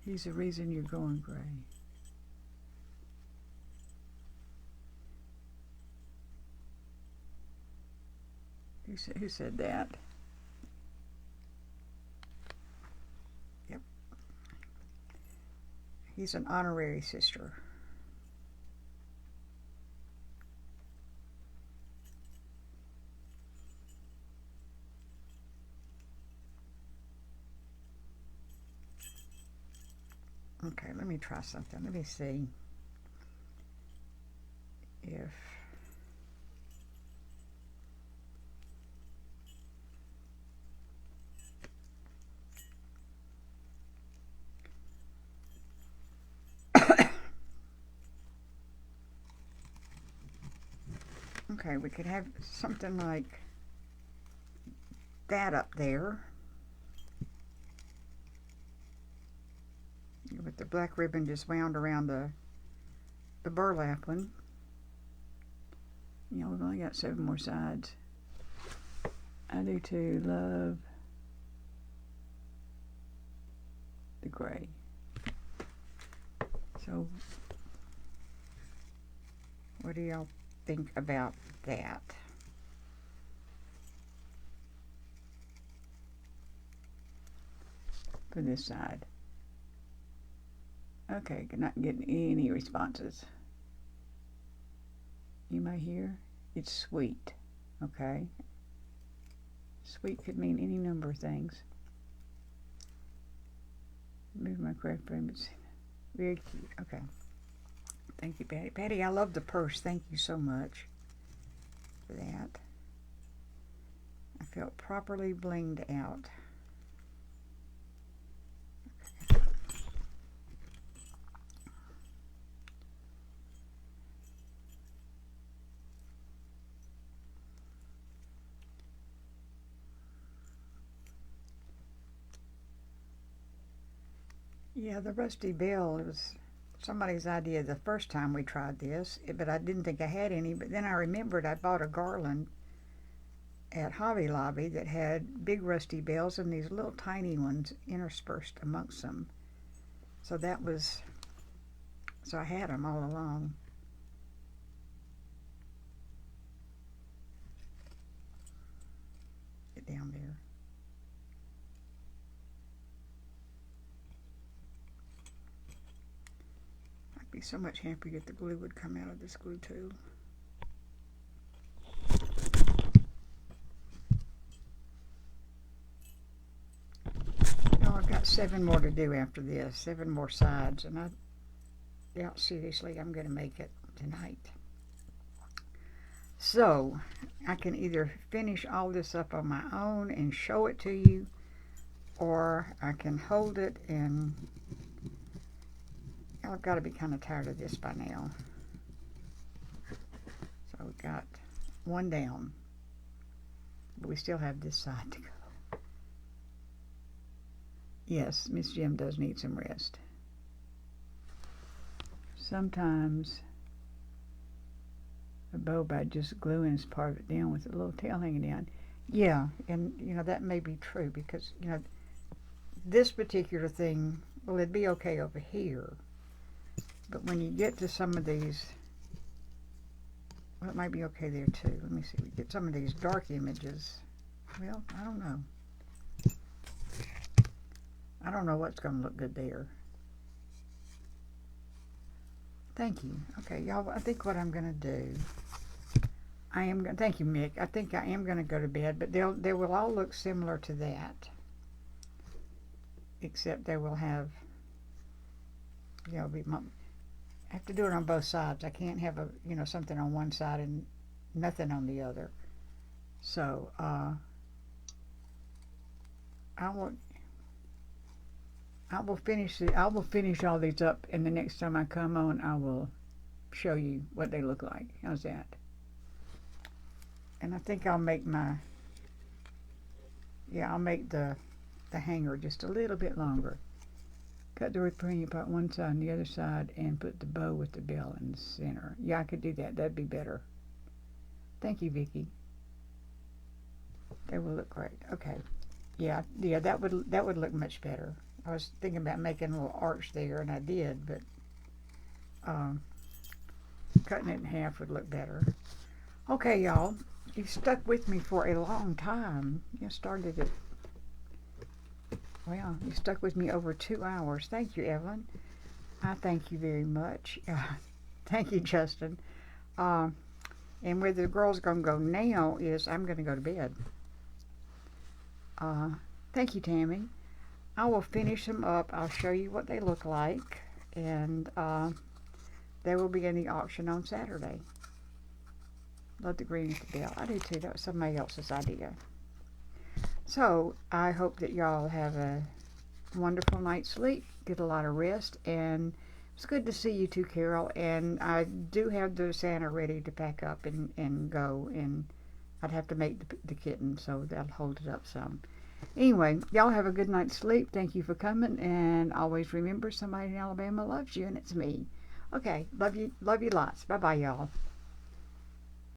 he's the reason you're going gray. Who said that? Yep. He's an honorary sister. Okay, let me try something. Let me see if okay, we could have something like that up there with the black ribbon just wound around the burlap one. You know, we've only got 7 more sides. I do too. Love the gray. So, what do y'all think about that? For this side. Okay, not getting any responses. You might hear it's sweet. Okay. Sweet could mean any number of things. Move my craft frame. It's very cute. Okay. Thank you, Patty. Patty, I love the purse. Thank you so much for that. I felt properly blinged out. Yeah, the rusty bell, it was somebody's idea the first time we tried this, but I didn't think I had any. But then I remembered I bought a garland at Hobby Lobby that had big rusty bells and these little tiny ones interspersed amongst them. So that was, so I had them all along. Get down there. I'd be so much happier if the glue would come out of this glue tool. I've got 7 more to do after this, 7 more sides, and I doubt seriously I'm going to make it tonight. So I can either finish all this up on my own and show it to you, or I can hold it and I've got to be kind of tired of this by now. So we've got one down, but we still have this side to go. Yes, Miss Jim does need some rest. Sometimes a bow by just gluing is part of it down with a little tail hanging down. Yeah, and that may be true because this particular thing, well, it'd be okay over here, but when you get to some of these, well, it might be okay there too. Let me see. We get some of these dark images. Well, I don't know. I don't know what's going to look good there. Thank you. Okay, y'all, I think what I'm going to do, thank you, Mick. I think I am going to go to bed, but they will all look similar to that, except they will have, I have to do it on both sides. I can't have something on one side and nothing on the other. So, I will finish all these up, and the next time I come on, I will show you what they look like. How's that? And I think I'll make the hanger just a little bit longer. Cut the premium part one side and the other side, and put the bow with the bell in the center. Yeah, I could do that. That'd be better. Thank you, Vicki. They will look great. Okay. Yeah, that would look much better. I was thinking about making a little arch there, and I did, but cutting it in half would look better. Okay, y'all, you've stuck with me for a long time. You started it. Well, you stuck with me over 2 hours. Thank you, Evelyn. I thank you very much. Thank you, Justin. And where the girls are going to go now is I'm going to go to bed. Thank you, Tammy. I will finish them up. I'll show you what they look like, and they will be in the auction on Saturday. Love the green with the bell. I do too. That was somebody else's idea. So I hope that y'all have a wonderful night's sleep, get a lot of rest, and it's good to see you too, Carol. And I do have the Santa ready to pack up and go, and I'd have to make the kitten, so that'll hold it up some. Anyway, y'all have a good night's sleep. Thank you for coming, and always remember, somebody in Alabama loves you, and it's me. Okay, love you lots. Bye-bye, y'all.